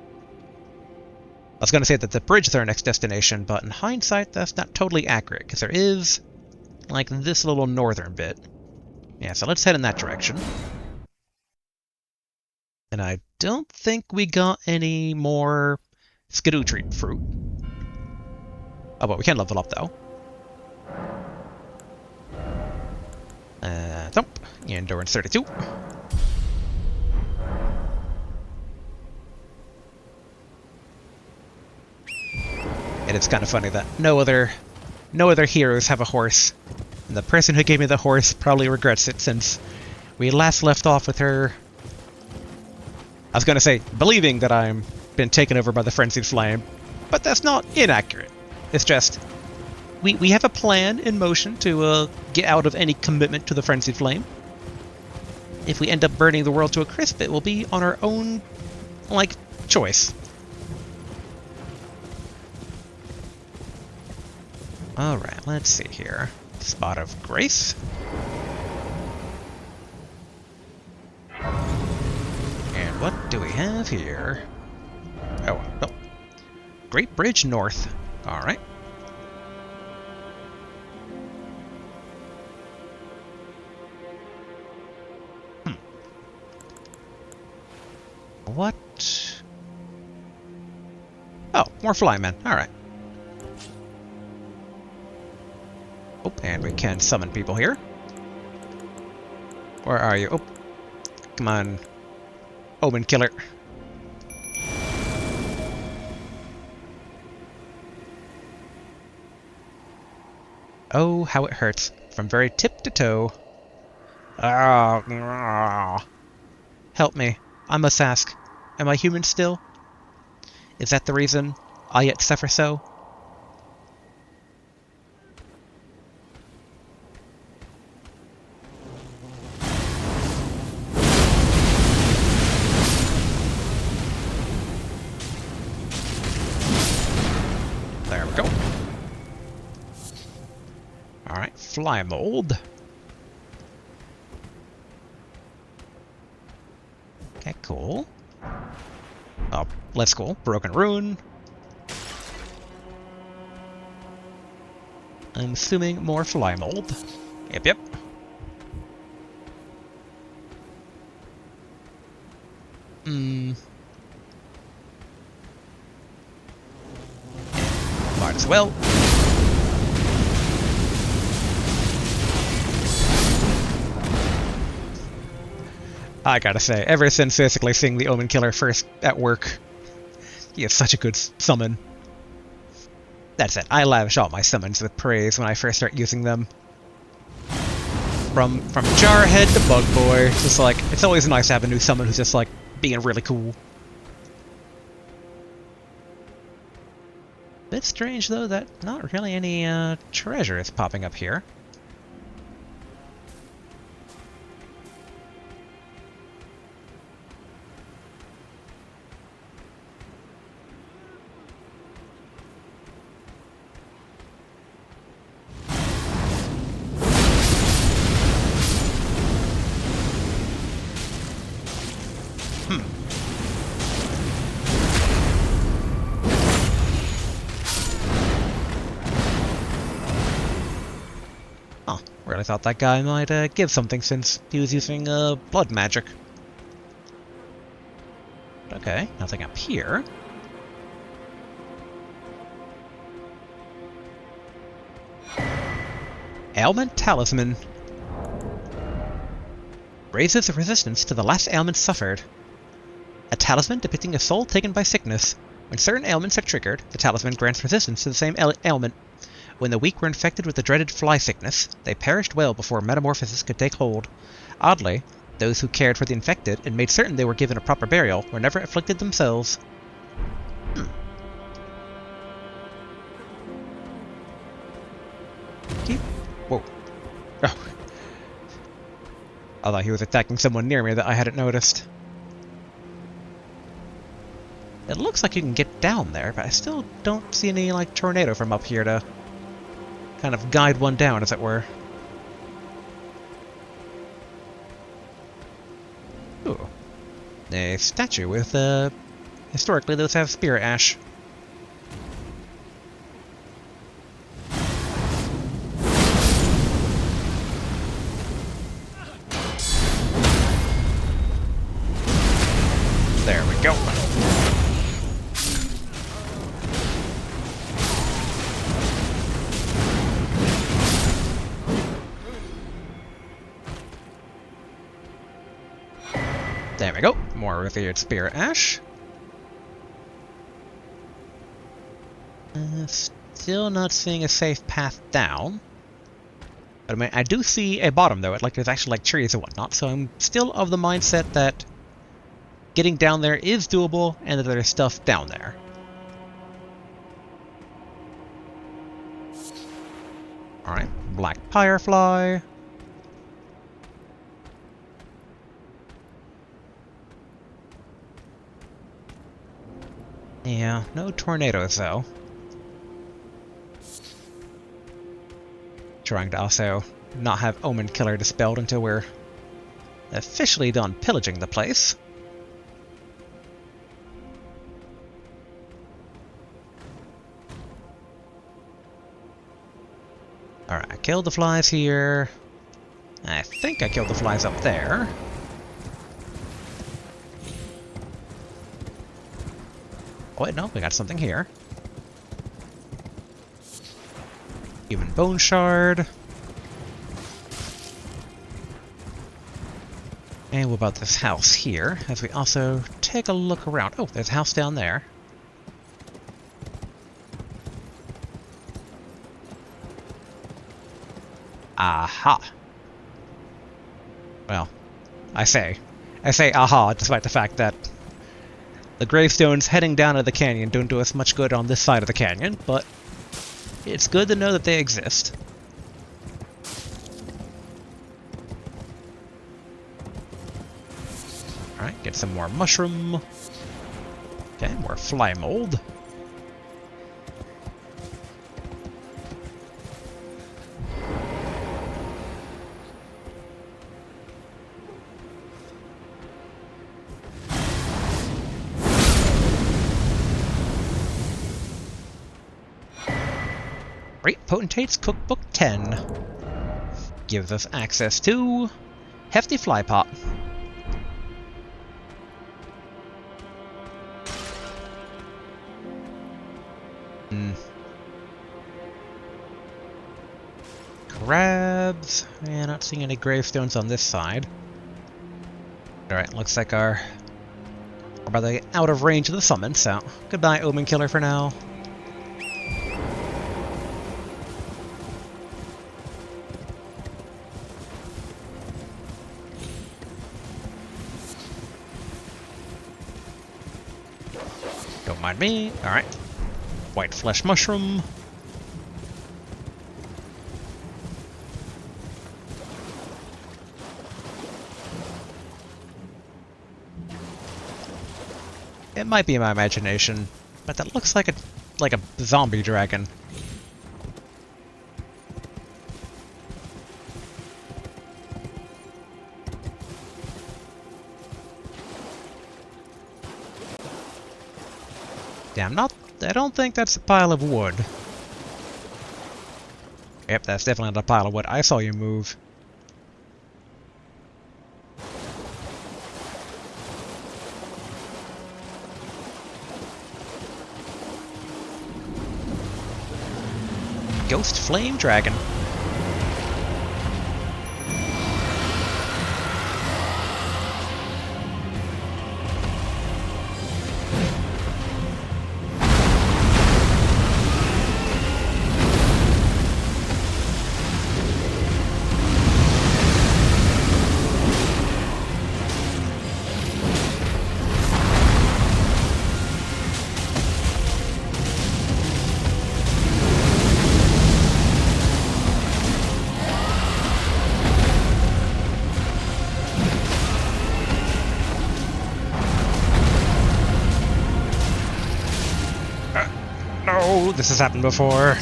I was going to say that the bridge is our next destination, but in hindsight, that's not totally accurate, because there is, like, this little northern bit. Yeah, so let's head in that direction. And I don't think we got any more skidoo treat fruit. Oh, but we can level up, though. Thump. Endurance 32. And it's kind of funny that no other heroes have a horse. And the person who gave me the horse probably regrets it, since we last left off with her... I was going to say, believing that I'm been taken over by the Frenzied Flame, but that's not inaccurate. It's just, we have a plan in motion to get out of any commitment to the Frenzied Flame. If we end up burning the world to a crisp, it will be on our own, like, choice. Alright, let's see here. Spot of Grace. And what do we have here? Oh, no. Great Bridge North. Alright. What? Oh, more flymen. Alright. Oh, and we can summon people here. Where are you? Oh, come on. Omen Killer. Oh, how it hurts. From very tip to toe. Ah, help me. I must ask. Am I human still? Is that the reason I yet suffer so? There we go. Alright, fly mold. Okay, cool. Oh, let's go. Broken Rune. I'm assuming more fly mold. Yep, yep. Might as well. I gotta say, ever since basically seeing the Omen Killer first at work, he is such a good summon. That's it, I lavish all my summons with praise when I first start using them. From Jarhead to Bug Boy, just like, it's always nice to have a new summon who's just like, being really cool. Bit strange though that not really any treasure is popping up here. Really thought that guy might give something since he was using blood magic. Okay, nothing up here. Ailment Talisman. Raises the resistance to the last ailment suffered. A talisman depicting a soul taken by sickness. When certain ailments are triggered, the talisman grants resistance to the same ailment. When the weak were infected with the dreaded fly sickness, they perished well before metamorphosis could take hold. Oddly, those who cared for the infected and made certain they were given a proper burial were never afflicted themselves. Whoa. Oh. I thought he was attacking someone near me that I hadn't noticed. It looks like you can get down there, but I still don't see any, like, tornado from up here to kind of guide one down, as it were. Ooh. A statue with, historically those have spirit ash. There we go. There we go. More revered spirit ash. Still not seeing a safe path down. But I mean, I do see a bottom though. Like there's actually like trees and whatnot. So I'm still of the mindset that getting down there is doable, and that there's stuff down there. Alright, black firefly. Yeah, no tornadoes though. Trying to also not have Omen Killer dispelled until we're officially done pillaging the place. Alright, I killed the flies here. I think I killed the flies up there. Oh wait, no, we got something here. Human bone shard. And what about this house here? As we also take a look around. Oh, there's a house down there. Aha. Well, I say aha, despite the fact that the gravestones heading down to the canyon don't do us much good on this side of the canyon, but it's good to know that they exist. Alright, get some more mushroom. Okay, more fly mold. Great Potentate's Cookbook 10 gives us access to Hefty Fly Pot. Crabs. Yeah, not seeing any gravestones on this side. Alright, looks like we're about to get out of range of the summon, so goodbye, Omen Killer, for now. Don't mind me. Alright. White flesh mushroom. It might be my imagination, but that looks like a zombie dragon. Yeah, I don't think that's a pile of wood. Yep, that's definitely not a pile of wood. I saw you move. Ghost Flame Dragon. Ooh, this has happened before.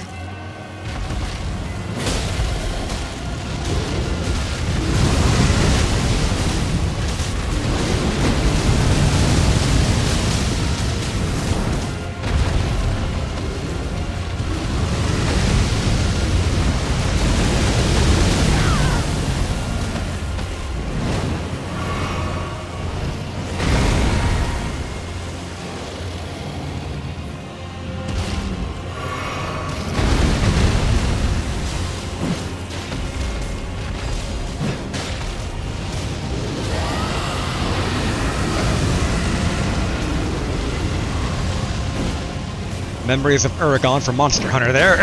Memories of Uragon from Monster Hunter there.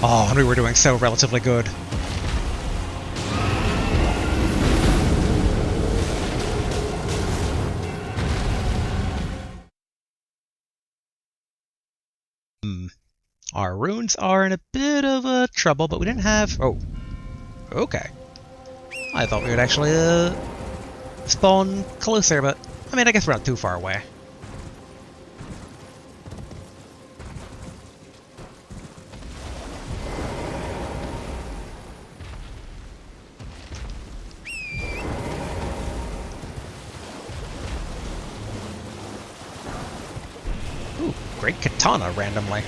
Oh, and we were doing so relatively good. Our runes are in a bit of trouble, but we didn't have... Oh. Okay. I thought we would actually spawn closer, but... I mean, I guess we're not too far away. Ooh, great katana randomly.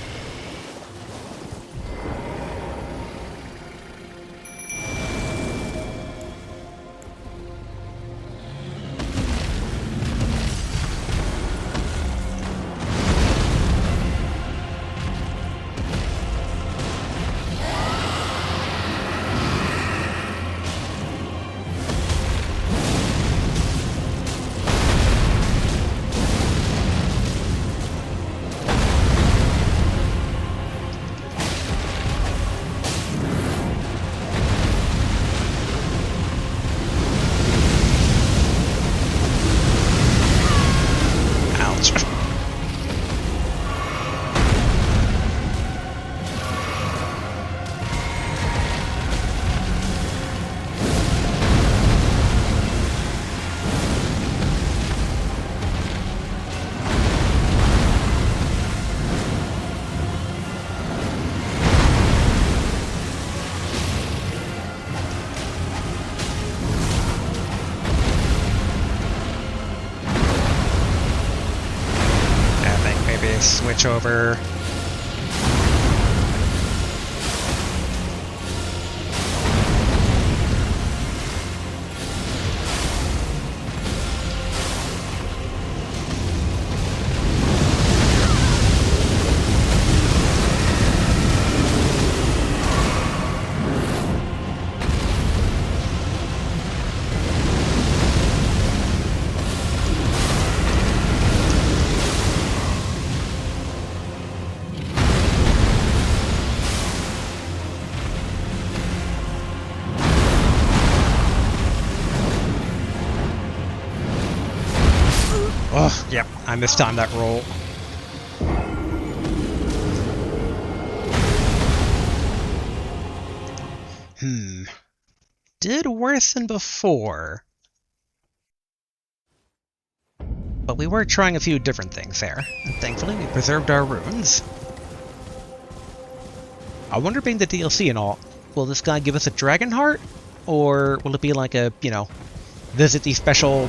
Switch over. Oh, yep, I mistimed that roll. Did worse than before. But we were trying a few different things there, and thankfully we preserved our runes. I wonder, being the DLC and all, will this guy give us a dragon heart? Or will it be like a, you know, visit the special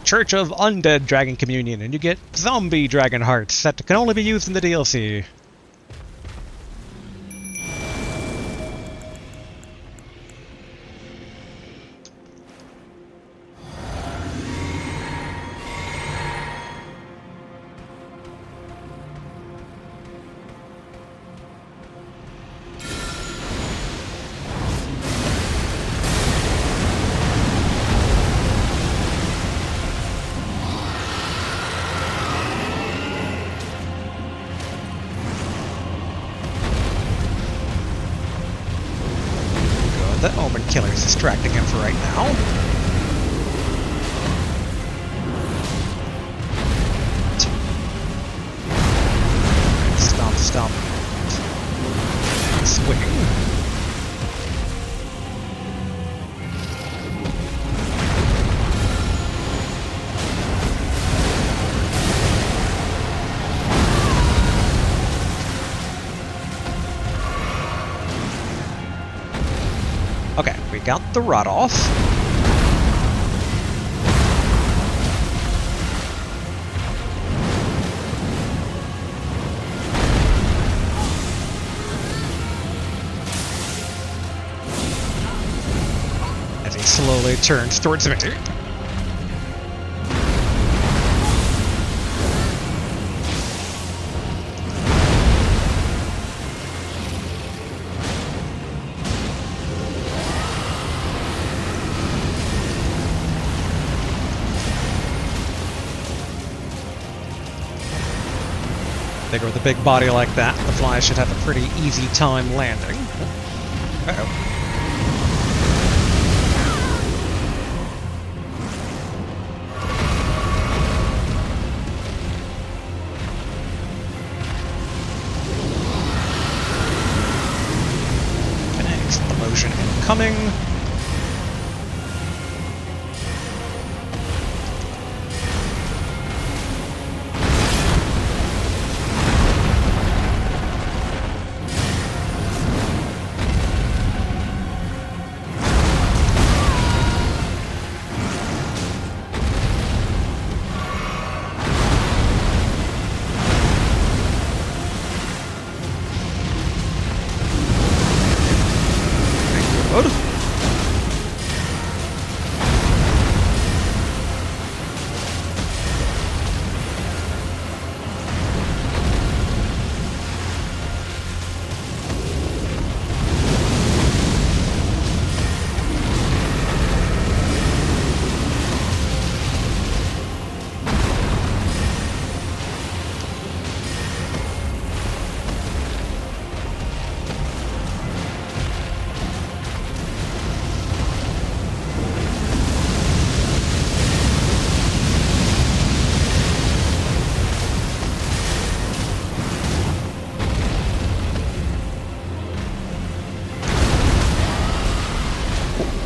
Church of Undead Dragon Communion and you get zombie dragon hearts that can only be used in the DLC? The Omen Killer is distracting him for right now. swing. Okay, we got the rod off. As he slowly turns towards me. Figure with a big body like that, the fly should have a pretty easy time landing. Uh-oh. An explosion incoming. Good.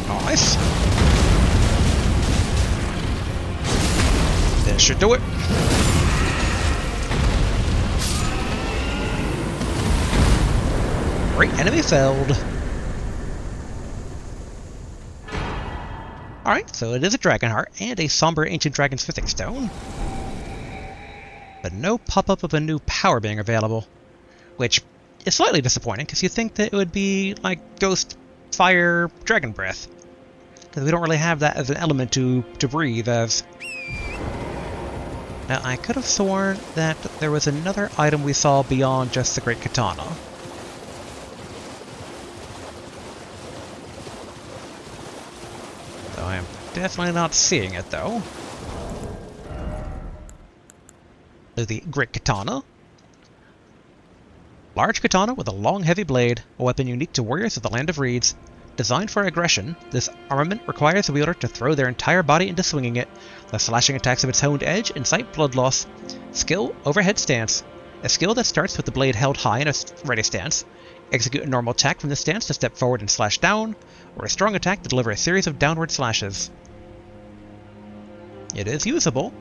Nice. That should do it. Great, enemy felled. Alright, so it is a dragon heart and a somber ancient dragon's mythic stone. But no pop-up of a new power being available, which is slightly disappointing because you think that it would be like Ghost, Fire, Dragon Breath. Because we don't really have that as an element to breathe as. Now, I could have sworn that there was another item we saw beyond just the Great Katana. So I am definitely not seeing it, though. The Great Katana. Large katana with a long, heavy blade, a weapon unique to warriors of the Land of Reeds. Designed for aggression, this armament requires the wielder to throw their entire body into swinging it. The slashing attacks of its honed edge incite blood loss. Skill, overhead stance. A skill that starts with the blade held high in a ready stance. Execute a normal attack from this stance to step forward and slash down, or a strong attack to deliver a series of downward slashes. It is usable.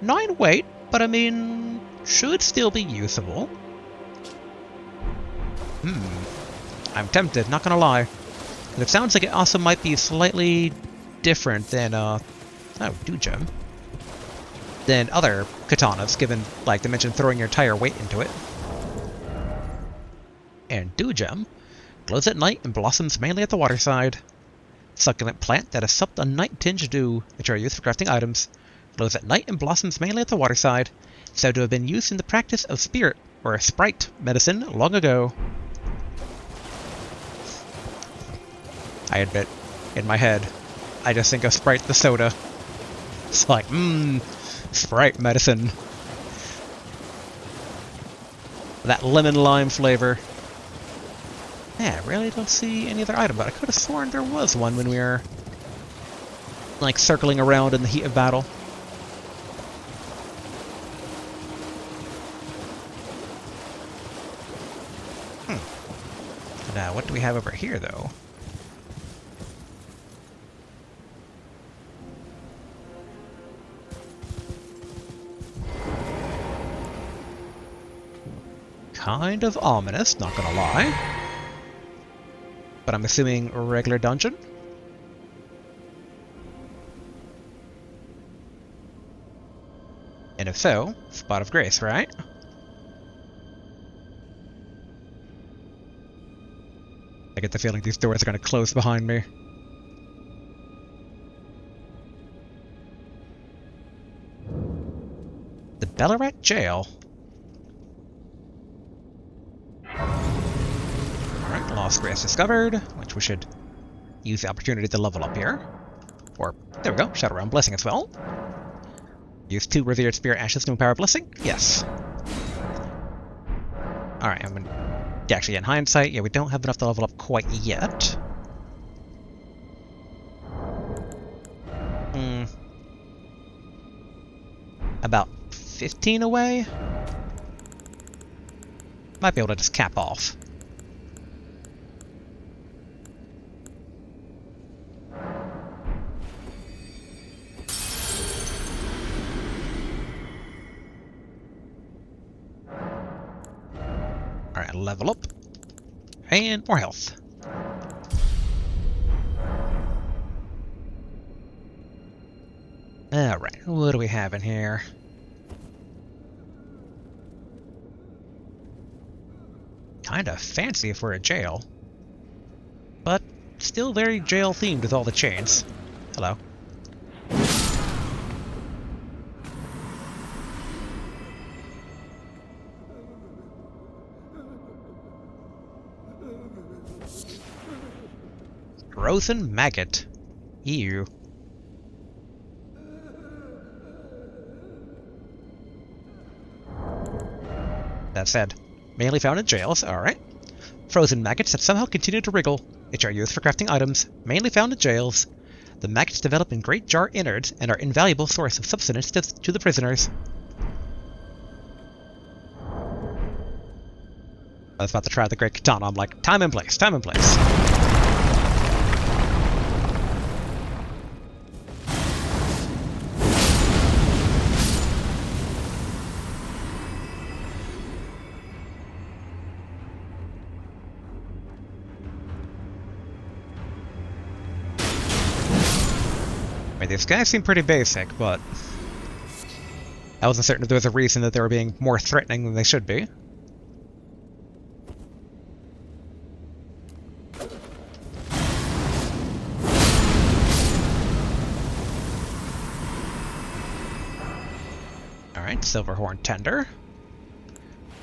9 weight, but I mean, should still be usable. I'm tempted, not gonna lie. And it sounds like it also might be slightly different than, gem. Than other katanas, given, like, they mentioned throwing your entire weight into it. And gem glows at night and blossoms mainly at the waterside. Succulent plant that has supped on night-tinged dew, which are used for crafting items. Glows at night and blossoms mainly at the waterside. Said to have been used in the practice of spirit, or sprite, medicine long ago. I admit, in my head, I just think of Sprite the soda. It's like, Sprite medicine. That lemon lime flavor. Yeah, I really don't see any other item, but I could have sworn there was one when we were, like, circling around in the heat of battle. Now, what do we have over here, though? Kind of ominous, not gonna lie. But I'm assuming a regular dungeon? And if so, Spot of Grace, right? I get the feeling these doors are gonna close behind me. The Belurat Gaol. Alright, Lost Grace discovered, which we should use the opportunity to level up here. Or, there we go, Shadow Realm Blessing as well. Use 2 Revered Spirit Ashes to empower Blessing? Yes. Alright, I mean, actually, in hindsight, yeah, we don't have enough to level up quite yet. About 15 away? Might be able to just cap off. Alright, level up. And more health. Alright, what do we have in here? Kinda fancy for a jail. But still very jail-themed with all the chains. Hello. Growthen Maggot. Ew. That said, mainly found in jails, alright. Frozen maggots that somehow continue to wriggle, which are used for crafting items, mainly found in jails. The maggots develop in great jar innards and are invaluable source of subsistence to the prisoners. I was about to try the Great Katana, I'm like, time and place, time and place. I mean, these guys seem pretty basic, but I wasn't certain if there was a reason that they were being more threatening than they should be. Alright, Silverhorn Tender.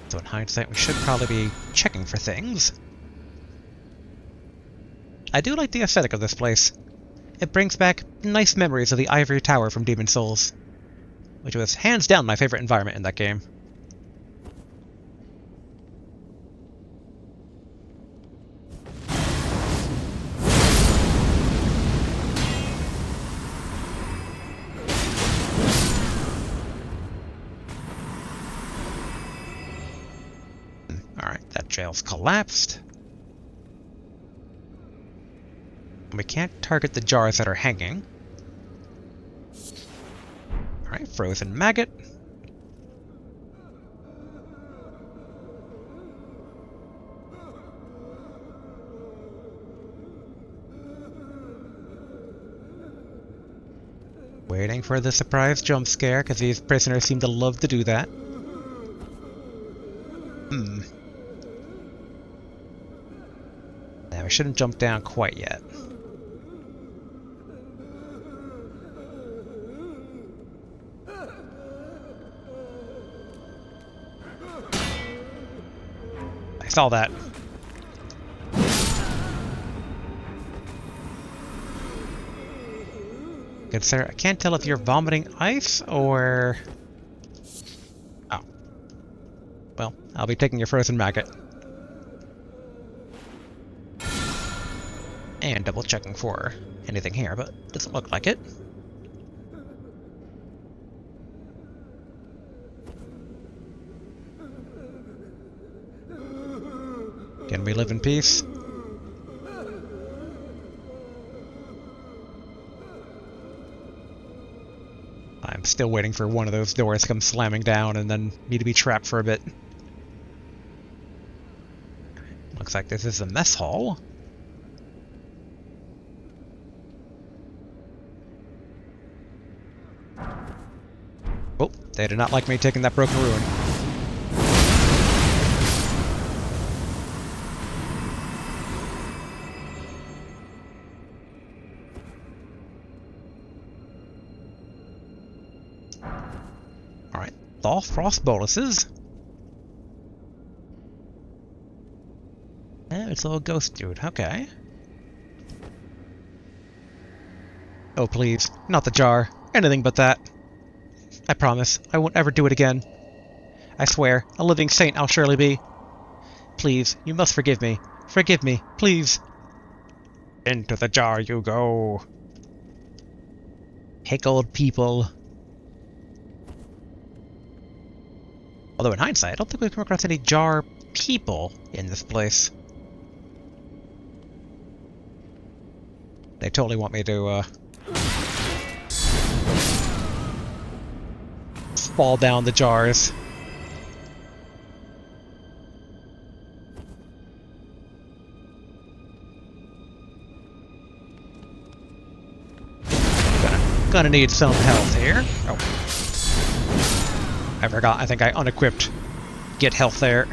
So in hindsight, we should probably be checking for things. I do like the aesthetic of this place. It brings back nice memories of the Ivory Tower from Demon's Souls, which was hands down my favorite environment in that game. Alright, that jail's collapsed. We can't target the jars that are hanging. Alright, Frozen Maggot. Waiting for the surprise jump scare, because these prisoners seem to love to do that. Now, we shouldn't jump down quite yet. I saw that. Good sir, I can't tell if you're vomiting ice or... Oh. Well, I'll be taking your Frozen Maggot. And double checking for anything here, but doesn't look like it. Can we live in peace? I'm still waiting for one of those doors to come slamming down and then me to be trapped for a bit. Looks like this is the mess hall. Oh, they did not like me taking that broken ruin. Alright, thaw frost boluses. Eh, it's a little ghost dude, okay. Oh please, not the jar. Anything but that. I promise, I won't ever do it again. I swear, a living saint I'll surely be. Please, you must forgive me. Forgive me, please. Into the jar you go. Pickled people. Although in hindsight, I don't think we've come across any jar people in this place. They totally want me to, fall down the jars. Gonna need some health here. Oh. I forgot, I think I unequipped get health there.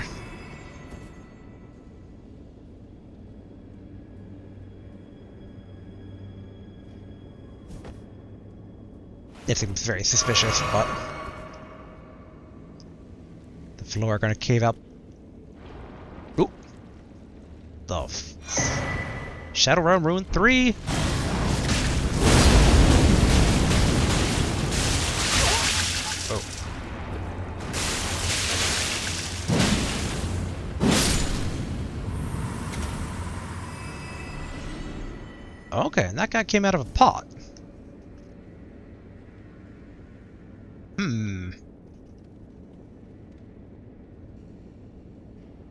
It seems very suspicious, but the floor gonna cave up. Ooh. The Shadowrun Ruin 3. Oh. Okay, and that guy came out of a pot.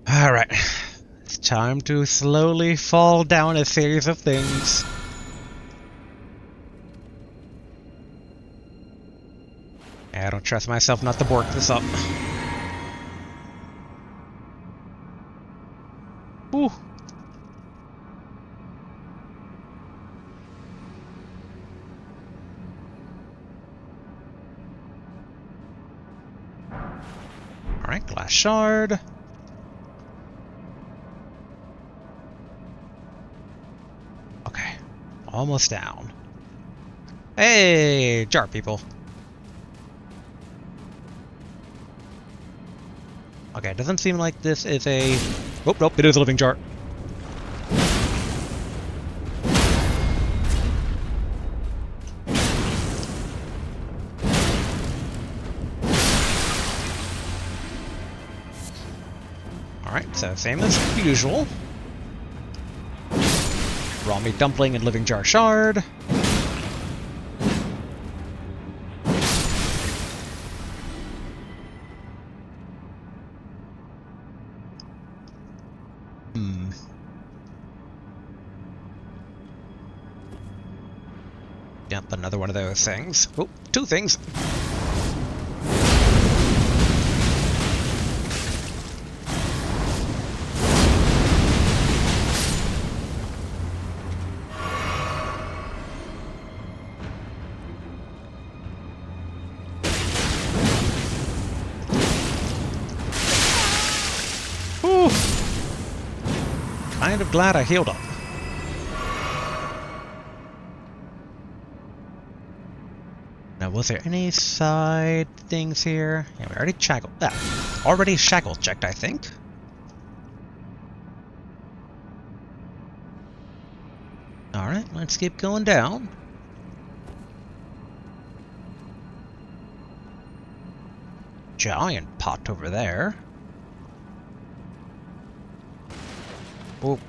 Alright. It's time to slowly fall down a series of things. I don't trust myself not to bork this up. Ooh. Alright, glass shard. Okay, almost down. Hey, jar people. Okay, it doesn't seem like this is a... Oh, nope, it is a living jar. Alright, so same as usual. Raw meat dumpling and living jar shard. Yep, another one of those things. Oh, two things. Whew. Kind of glad I healed up. Now, was there any side things here? Yeah, we already shackled. Already shackle checked, I think. Alright, let's keep going down. Giant pot over there. Oh.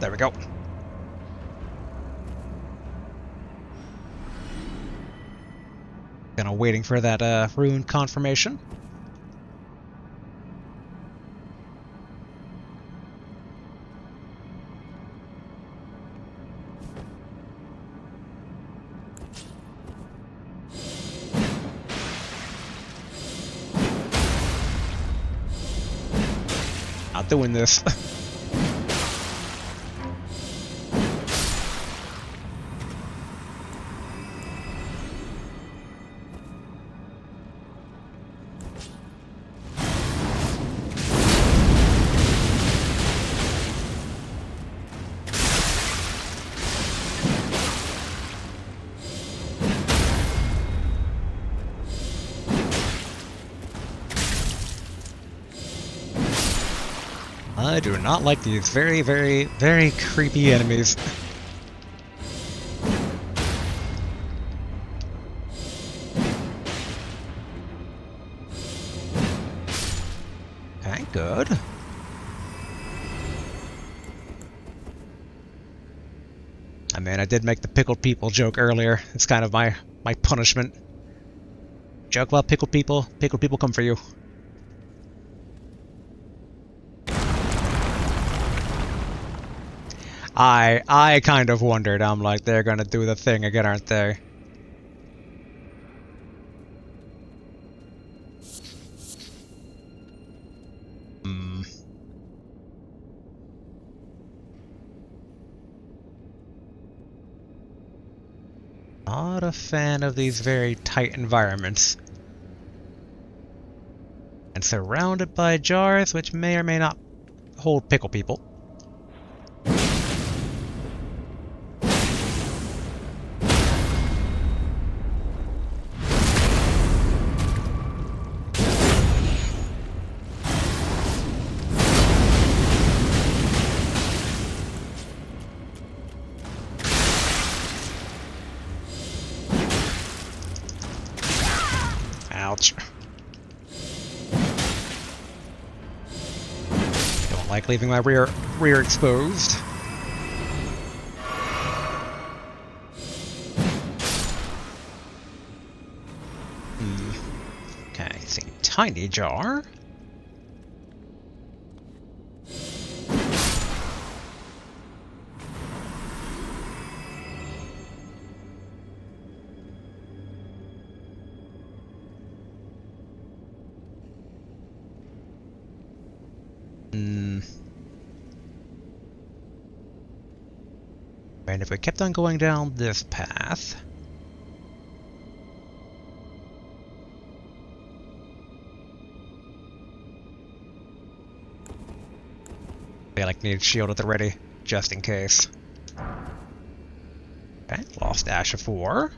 There we go. Kinda waiting for that rune confirmation. not doing this. I do not like these very, very, very creepy enemies. Okay, good. I mean, I did make the pickled people joke earlier. It's kind of my punishment. Joke about pickled people come for you. I kind of wondered. I'm like, they're gonna do the thing again, aren't they? Hmm. Not a fan of these very tight environments. And surrounded by jars which may or may not hold pickle people. Ouch. Don't like leaving my rear exposed. Okay, it's a tiny jar. And if we kept on going down this path... I like need shield at the ready, just in case. Okay, lost Ash of 4.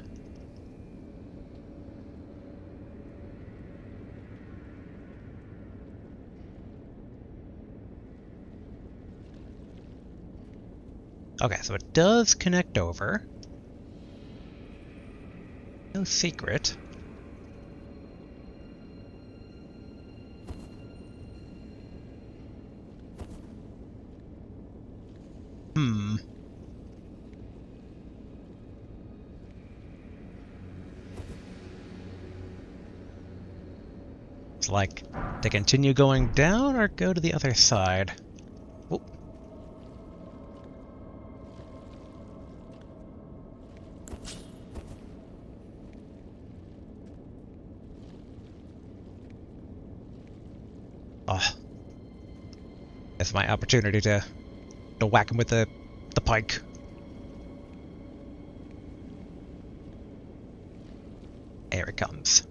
Okay, so it does connect over. No secret. It's like, to continue going down or go to the other side? Whoop. Oh. It's my opportunity to whack him with the pike. Here it comes.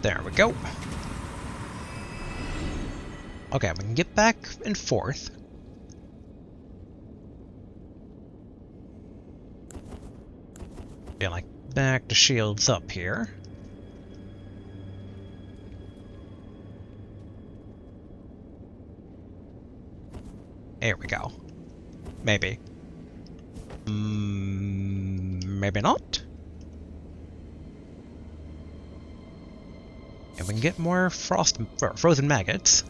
There we go. Okay, we can get back and forth. Yeah, like back to shields up here. There we go. Maybe. Maybe not. And we can get more frozen maggots.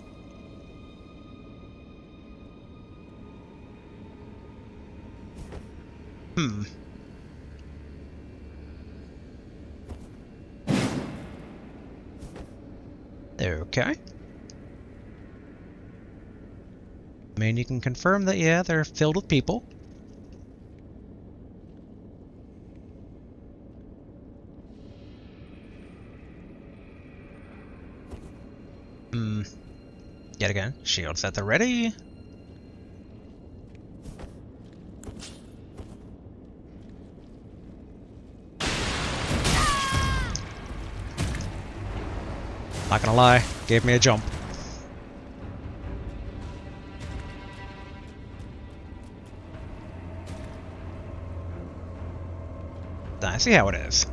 Okay. I mean, you can confirm that, yeah, they're filled with people. Yet again, shields at the ready. Not gonna lie, gave me a jump. I see how it is.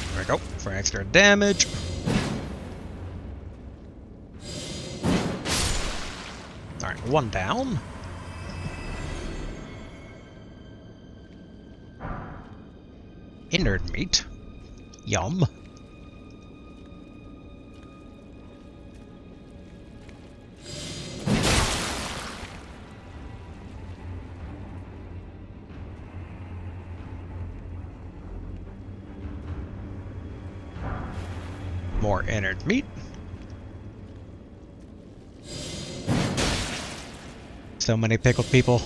There we go, for extra damage. Alright, one down. Innard meat. Yum. More innard meat. So many pickled people.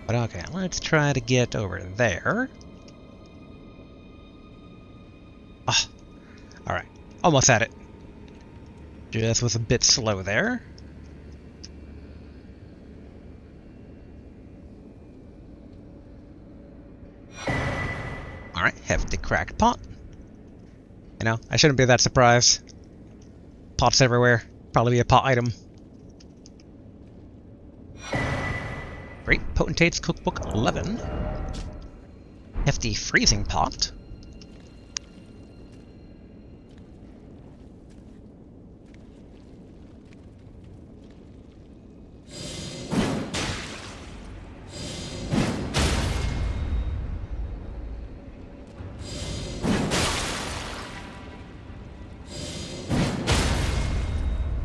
But okay, let's try to get over there. Ah, alright. Almost had it. Just was a bit slow there. Alright, hefty cracked pot. You know, I shouldn't be that surprised. Pots everywhere. Probably be a pot item. Great Potentate's Cookbook 11. Hefty freezing pot.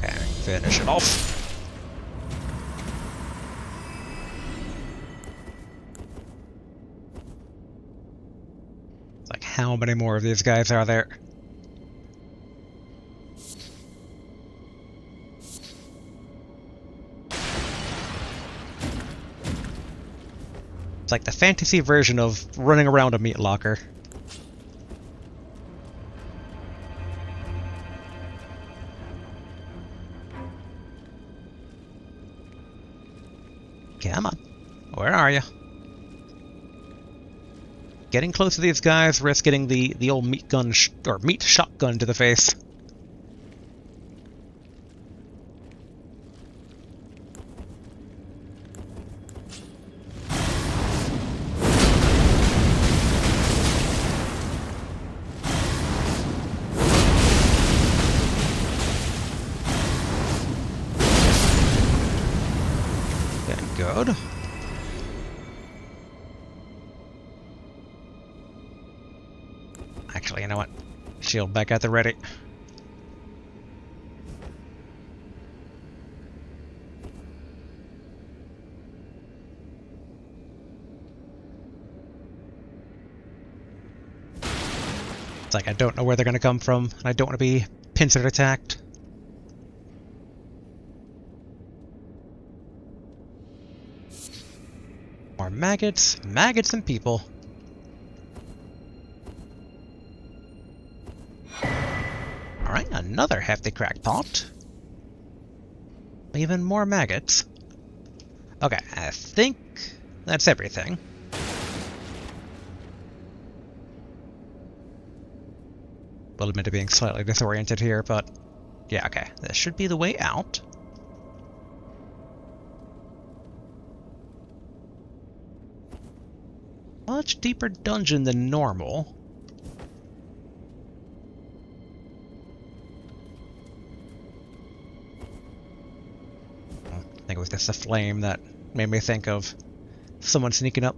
Okay, finish it off. Like, how many more of these guys are there? It's like the fantasy version of running around a meat locker. Come on. Where are you? Getting close to these guys risks getting the old meat gun or meat shotgun to the face. Good. Actually, you know what? Shield back at the ready. It's like I don't know where they're gonna come from, and I don't want to be pincered attacked. More maggots, maggots and people. Alright, another hefty crackpot. Even more maggots. Okay, I think that's everything. Will admit to being slightly disoriented here, but yeah, okay. This should be the way out. Much deeper dungeon than normal. I think it was just a flame that made me think of someone sneaking up.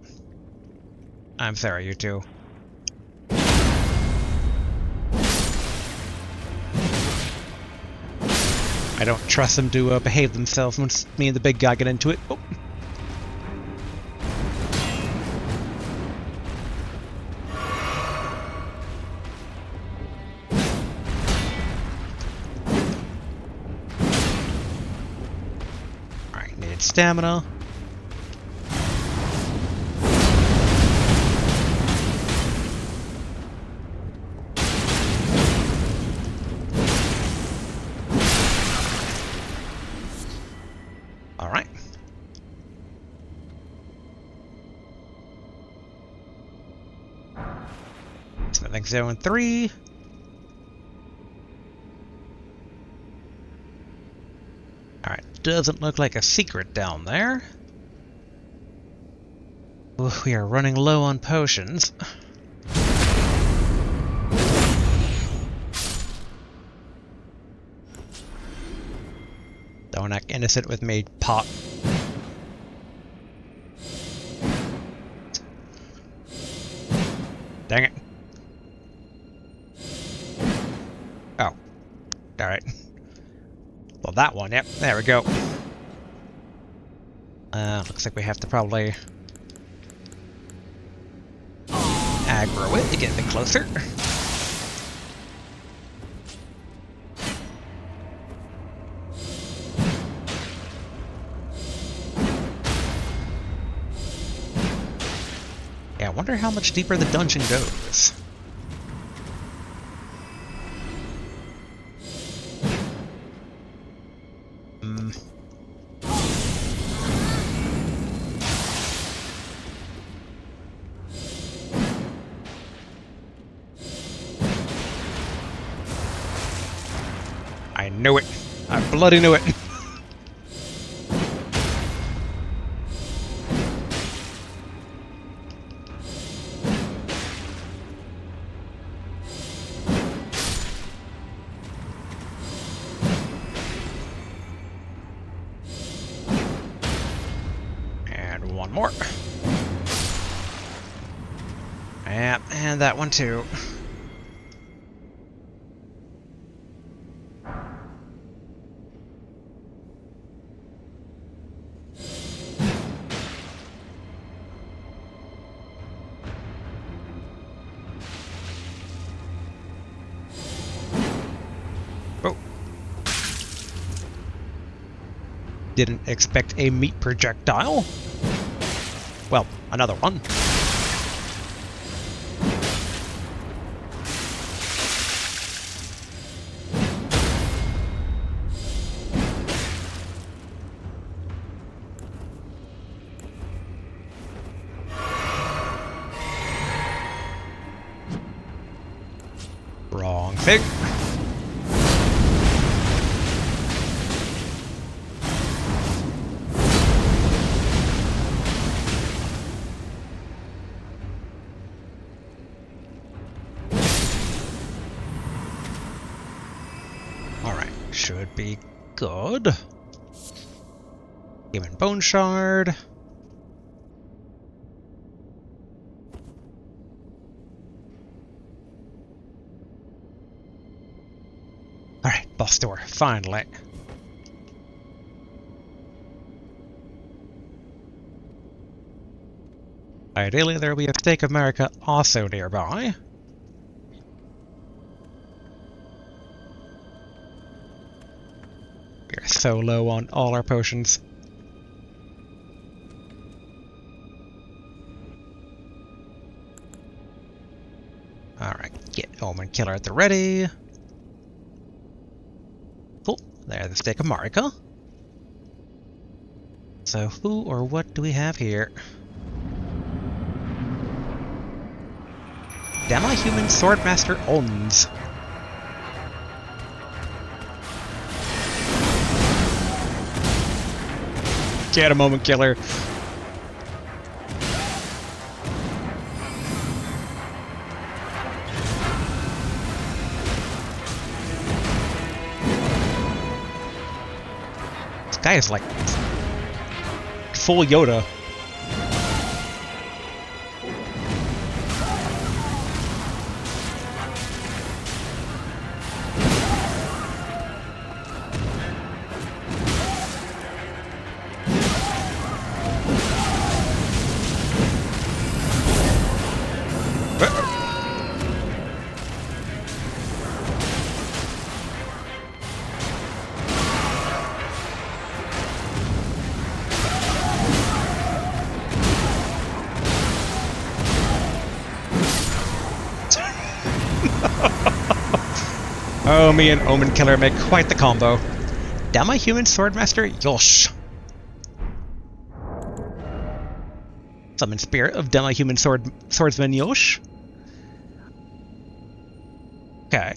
I'm sorry, you two. I don't trust them to behave themselves once me and the big guy get into it. Oh. Alright, need stamina. Alright. Smithing zone 3. Alright, doesn't look like a secret down there. Ooh, we are running low on potions. Don't act innocent with me, pot. Dang it. Oh. Alright. Well, that one, yep, there we go. Looks like we have to probably aggro it to get a bit closer. Yeah, I wonder how much deeper the dungeon goes. I knew it. I bloody knew it. And one more. Yep, and that one too. Oh. Didn't expect a meat projectile. Well, another one. Wrong thing. Alright, should be good. Human bone shard. Alright, boss door, finally. Ideally, there will be a Stake of America also nearby. We're so low on all our potions. Alright, get Omen Killer at the ready. Cool, there's the Stake of Marika. So who or what do we have here? Demi-human Swordmaster Ons. Get a Moment Killer. This guy is like full Yoda. Oh, me and Omen Killer make quite the combo. Demi-human swordmaster Yosh. Summon spirit of demi-human swordsman Yosh. Okay.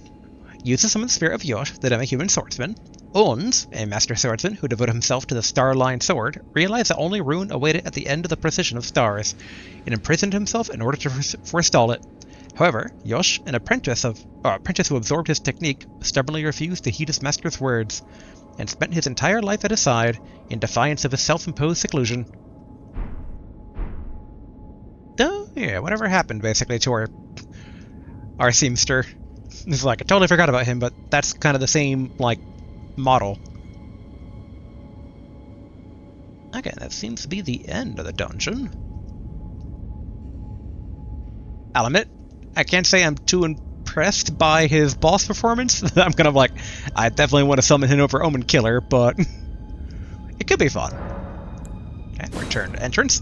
Use the summon spirit of Yosh, the demi-human swordsman. Ons, a master swordsman who devoted himself to the star-line sword, realized that only ruin awaited at the end of the precision of stars, and imprisoned himself in order to forestall it. However, Yosh, an apprentice who absorbed his technique, stubbornly refused to heed his master's words, and spent his entire life at his side in defiance of his self-imposed seclusion. Oh, yeah, whatever happened, basically, to our seamster. It's like, I totally forgot about him, but that's kind of the same, like, model. Okay, that seems to be the end of the dungeon. I'll admit, I can't say I'm too impressed by his boss performance. I'm kind of like, I definitely want to summon him over Omen Killer, but it could be fun. Okay, return to entrance.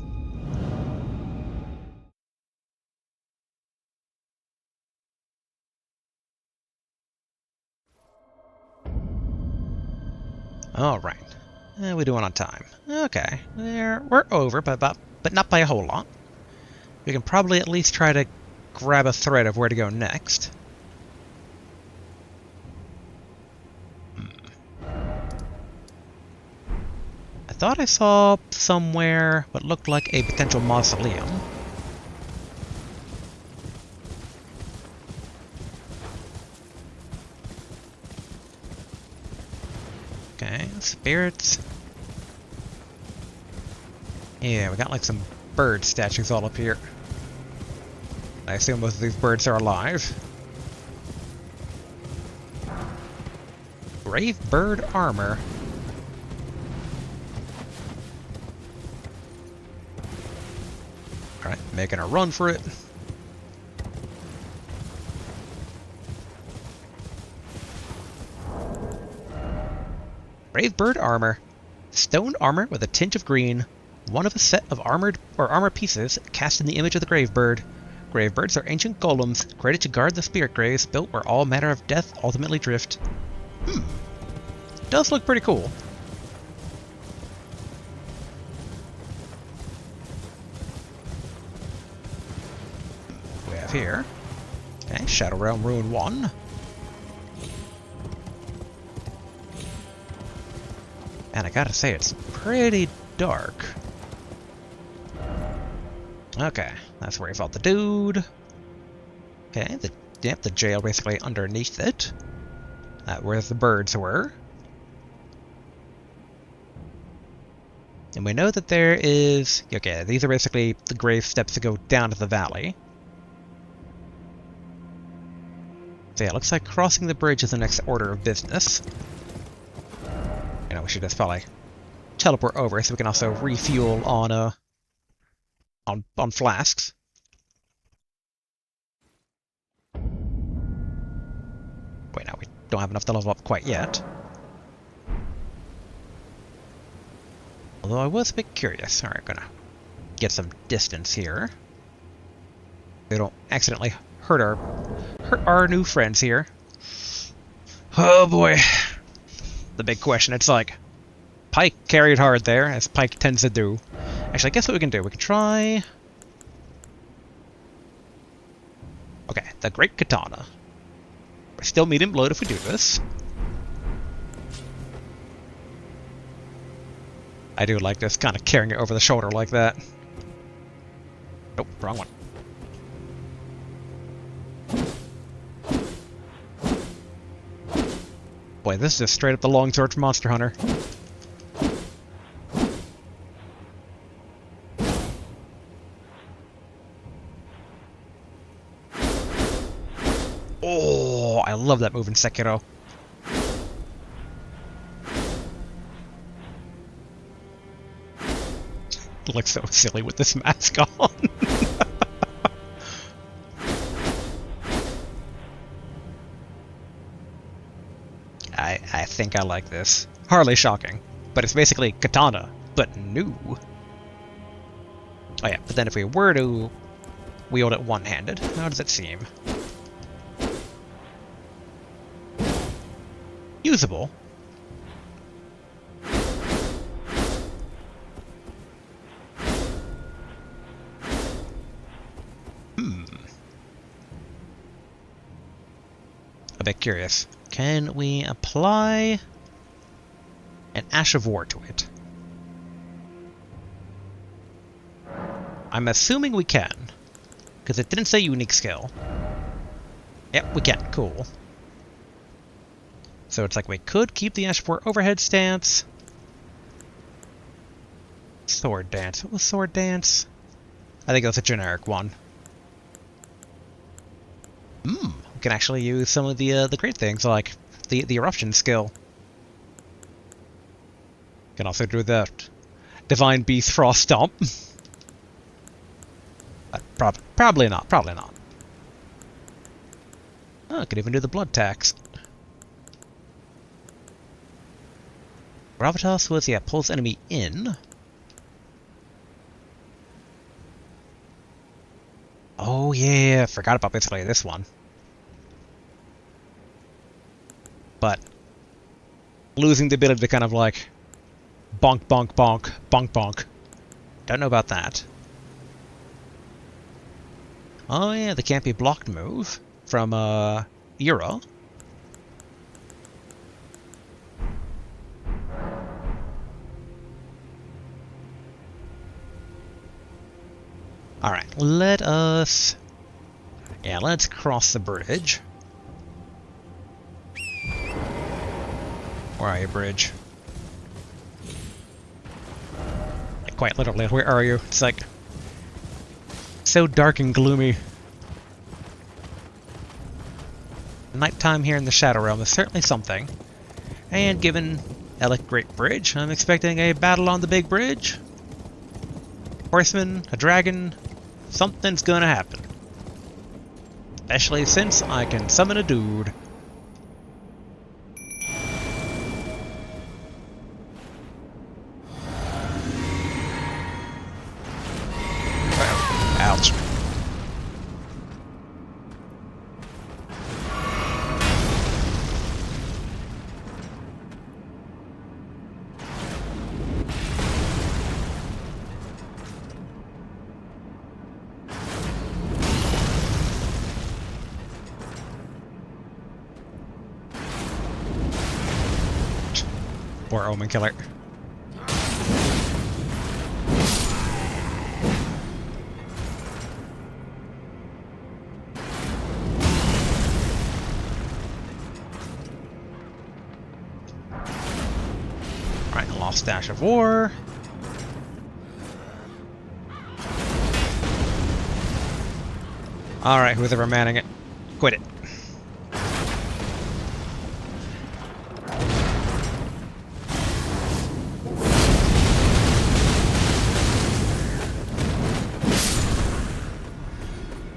Alright. We're doing on time. Okay. We're over, but not by a whole lot. We can probably at least try to grab a thread of where to go next. I thought I saw somewhere what looked like a potential mausoleum. Okay, spirits. Yeah, we got like some bird statues all up here. I assume most of these birds are alive. Brave bird armor. Alright, making a run for it. Brave bird armor. Stone armor with a tint of green. One of a set of armor pieces cast in the image of the grave bird. Grave birds are ancient golems, created to guard the spirit graves built where all manner of death ultimately drift. Does look pretty cool. We have here. Okay, Shadow Realm Ruin 1. And I gotta say, it's pretty dark. Okay, that's where he fought the dude. Okay, the jail basically underneath it. Where the birds were. And we know that there is... Okay, these are basically the grave steps that go down to the valley. So yeah, it looks like crossing the bridge is the next order of business. You know, we should just probably teleport over so we can also refuel on flasks. Wait, no, we don't have enough to level up quite yet. Although I was a bit curious. Alright, gonna get some distance here. They don't accidentally hurt our new friends here. Oh boy. The big question. It's like, Pike carried hard there, as Pike tends to do. Actually, I guess what we can do, we can try... Okay, the Great Katana. We're still medium load if we do this. I do like this, kind of carrying it over the shoulder like that. Nope, wrong one. Boy, this is just straight up the longsword from Monster Hunter. Oh, I love that move in Sekiro. Looks so silly with this mask on. I think I like this. Hardly shocking, but it's basically katana, but new. Oh yeah, but then if we were to wield it one-handed, how does it seem? usable. A bit curious. Can we apply an Ash of War to it? I'm assuming we can, because it didn't say unique skill. Yep, we can. Cool. So it's like we could keep the Ash of War overhead stance. Sword Dance. What was Sword Dance? I think that's a generic one. We can actually use some of the great things, like the Eruption skill. Can also do the Divine Beast Frost Stomp. Probably not. Probably not. Oh, I could even do the Blood Tax. Gravitas was, yeah, pulls enemy in. Oh yeah, forgot about basically this one. But losing the ability to kind of like bonk, bonk, bonk, bonk, bonk. Don't know about that. Oh yeah, the can't be blocked move from Era. Alright, let's cross the bridge. Where are you, bridge? Like, quite literally, where are you? It's like so dark and gloomy. Nighttime here in the Shadow Realm is certainly something. And given Elec Great Bridge, I'm expecting a battle on the big bridge. Horseman, a dragon, something's gonna happen. Especially since I can summon a dude. Ouch. Poor Omen Killer. Alright, lost Dash of War. Alright, who's ever manning it? Quit it.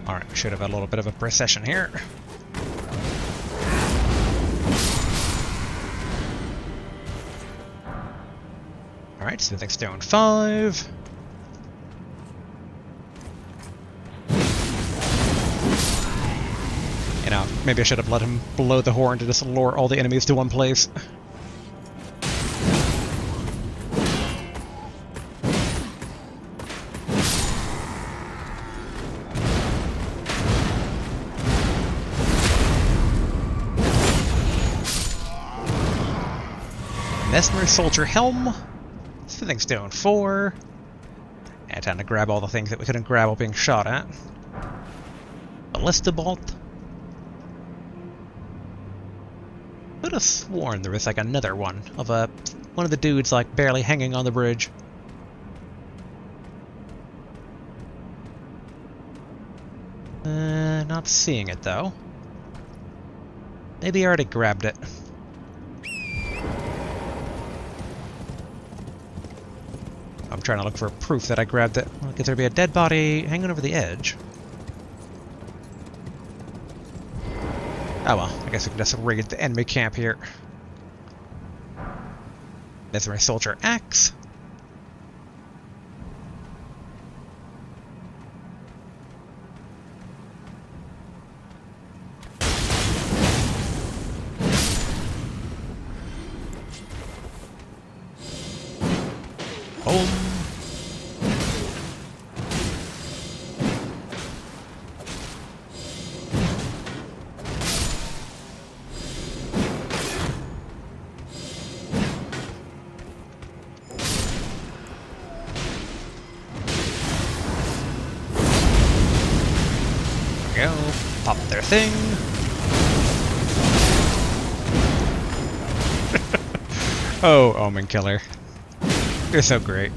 Alright, we should have had a little bit of a procession here. Alright, Smithing Stone 5. You know, maybe I should have let him blow the horn to just lure all the enemies to one place. Messmer Soldier Helm. Smithing Stone 4. And time to grab all the things that we couldn't grab while being shot at. Ballista Bolt. Could have sworn there was like another one of one of the dudes like barely hanging on the bridge. Not seeing it though. Maybe I already grabbed it. I'm trying to look for proof that I grabbed it. Could there be a dead body hanging over the edge? Oh well, I guess we can just raid the enemy camp here. There's my soldier axe. Boom. There we go. Pop their thing. Oh, Omen Killer. You're so great.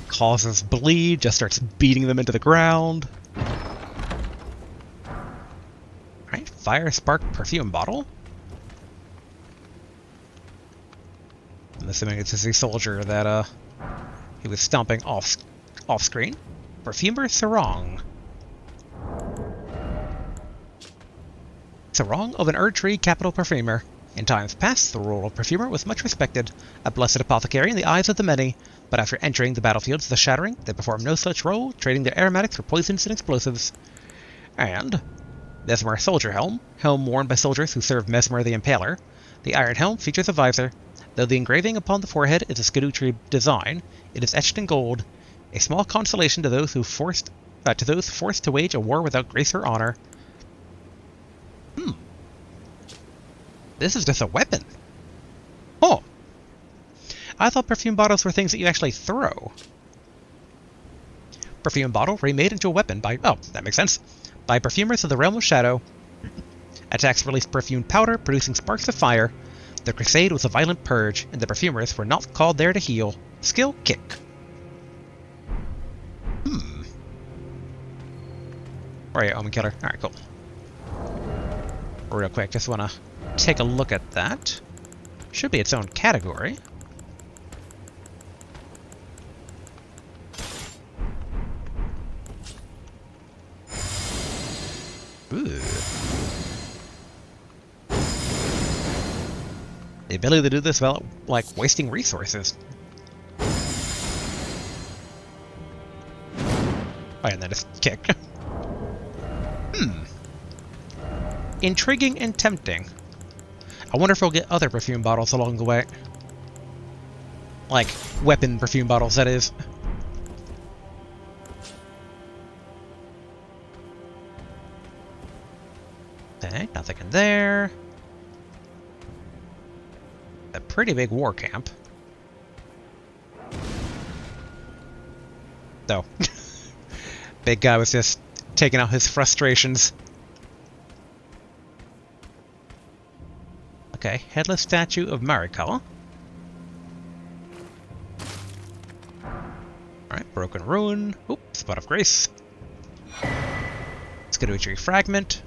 Causes bleed, just starts beating them into the ground. Alright, fire spark perfume bottle. I'm assuming it's a soldier that he was stomping off screen. Perfumer Sarong. Sarong of an Erdtree capital perfumer. In times past, the role of perfumer was much respected, a blessed apothecary in the eyes of the many, but after entering the battlefields of the Shattering, they performed no such role, trading their aromatics for poisons and explosives. And Messmer Soldier Helm, helm worn by soldiers who serve Messmer the Impaler. The iron helm features a visor. Though the engraving upon the forehead is a Skidoo design, it is etched in gold, a small consolation to those forced to wage a war without grace or honor. This is just a weapon. Oh. I thought perfume bottles were things that you actually throw. Perfume bottle remade into a weapon by... Oh, that makes sense. By perfumers of the Realm of Shadow. Attacks released perfumed powder, producing sparks of fire. The crusade was a violent purge, and the perfumers were not called there to heal. Skill kick. Alright, Omen Killer. Alright, cool. Real quick, just want to take a look at that. Should be its own category. Ooh. The ability to do this without, like, wasting resources. Oh, and then just kick. Intriguing and tempting. I wonder if we'll get other perfume bottles along the way. Like, weapon perfume bottles, that is. Okay, nothing in there. A pretty big war camp. So, big guy was just taking out his frustrations. Okay, headless statue of Miquella. Alright, broken ruin. Oop, spot of grace. Skidoo tree fragment.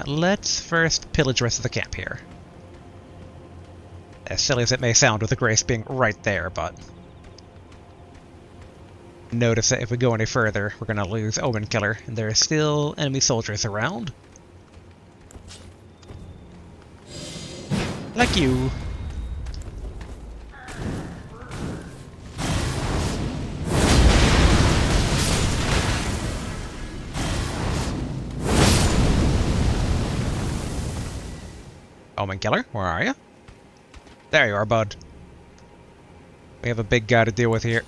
Let's first pillage the rest of the camp here. As silly as it may sound with the grace being right there, but... notice that if we go any further, we're gonna lose Omen Killer, and there are still enemy soldiers around. Like you. Omen Killer, where are you? There you are, bud. We have a big guy to deal with here.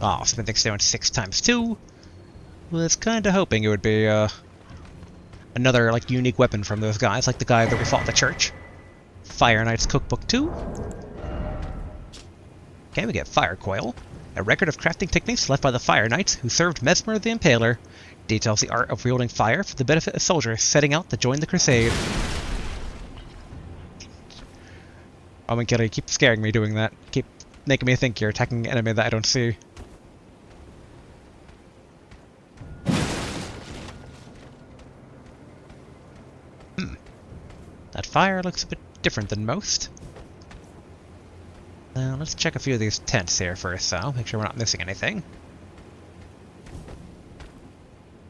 Oh, smithing stone 6 times 2. Was kinda hoping it would be another like unique weapon from those guys, like the guy that we fought at the church. Fire Knight's Cookbook 2. Okay, we get Fire Coil. A record of crafting techniques left by the Fire Knights who served Messmer the Impaler. Details the art of wielding fire for the benefit of soldiers setting out to join the crusade. Oh my god, you keep scaring me doing that. Keep making me think you're attacking an enemy that I don't see. fire looks a bit different than most. Let's check a few of these tents here first, so make sure we're not missing anything.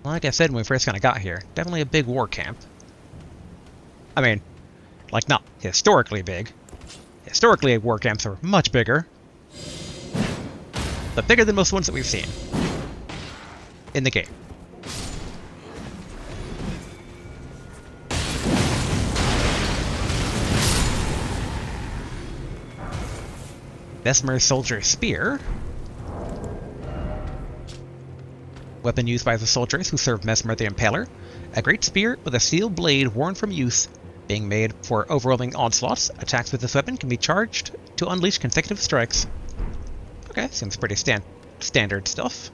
Like I said when we first kind of got here, definitely a big war camp. I mean, like not historically big. Historically, war camps are much bigger. But bigger than most ones that we've seen in the game. Messmer Soldier Spear. Weapon used by the soldiers who serve Messmer the Impaler. A great spear with a steel blade worn from use, being made for overwhelming onslaughts. Attacks with this weapon can be charged to unleash consecutive strikes. Okay, seems pretty standard stuff.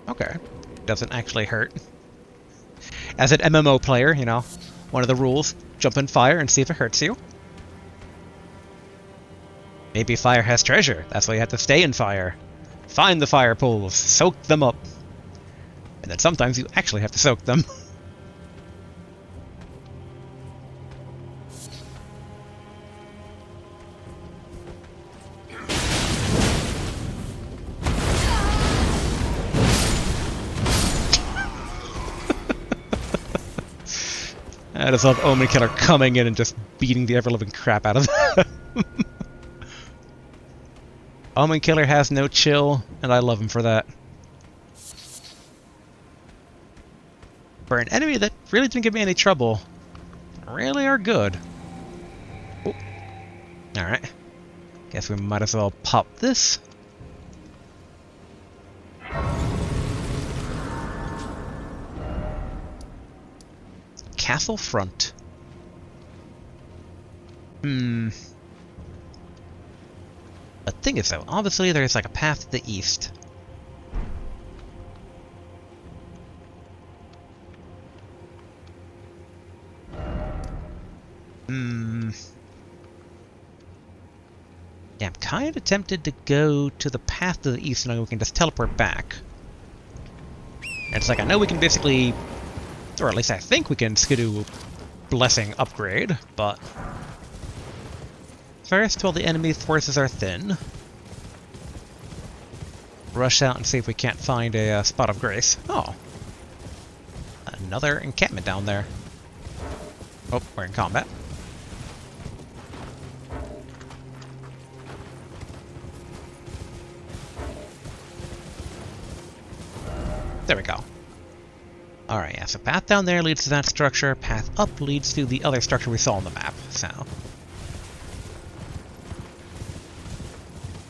Okay, doesn't actually hurt. As an MMO player, you know, one of the rules, jump in fire and see if it hurts you. Maybe fire has treasure, that's why you have to stay in fire. Find the fire pools, soak them up. And then sometimes you actually have to soak them. I just love Omen Killer coming in and just beating the ever-living crap out of them. Omen Killer has no chill, and I love him for that. For an enemy that really didn't give me any trouble, really are good. Alright. Guess we might as well pop this. Castle front. The thing is though, obviously there's like a path to the east. Yeah, I'm kind of tempted to go to the path to the east and then we can just teleport back. And it's like, I know we can basically, or at least I think we can skidoo Blessing upgrade, but first, while the enemy's forces are thin, rush out and see if we can't find a spot of grace. Oh, another encampment down there. Oh, we're in combat. There we go. Alright, yeah, so path down there leads to that structure, path up leads to the other structure we saw on the map, so.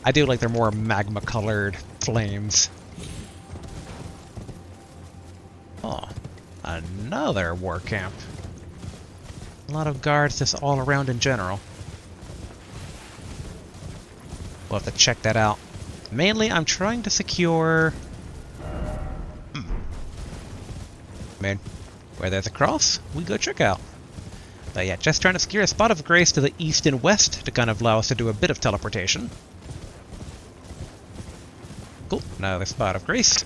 I do like their more magma-colored flames. Oh, another war camp. A lot of guards just all around in general. We'll have to check that out. Mainly, I'm trying to secure... I mean, where there's a cross, we go check out. But yeah, just trying to secure a spot of grace to the east and west to kind of allow us to do a bit of teleportation. Cool, another spot of grace.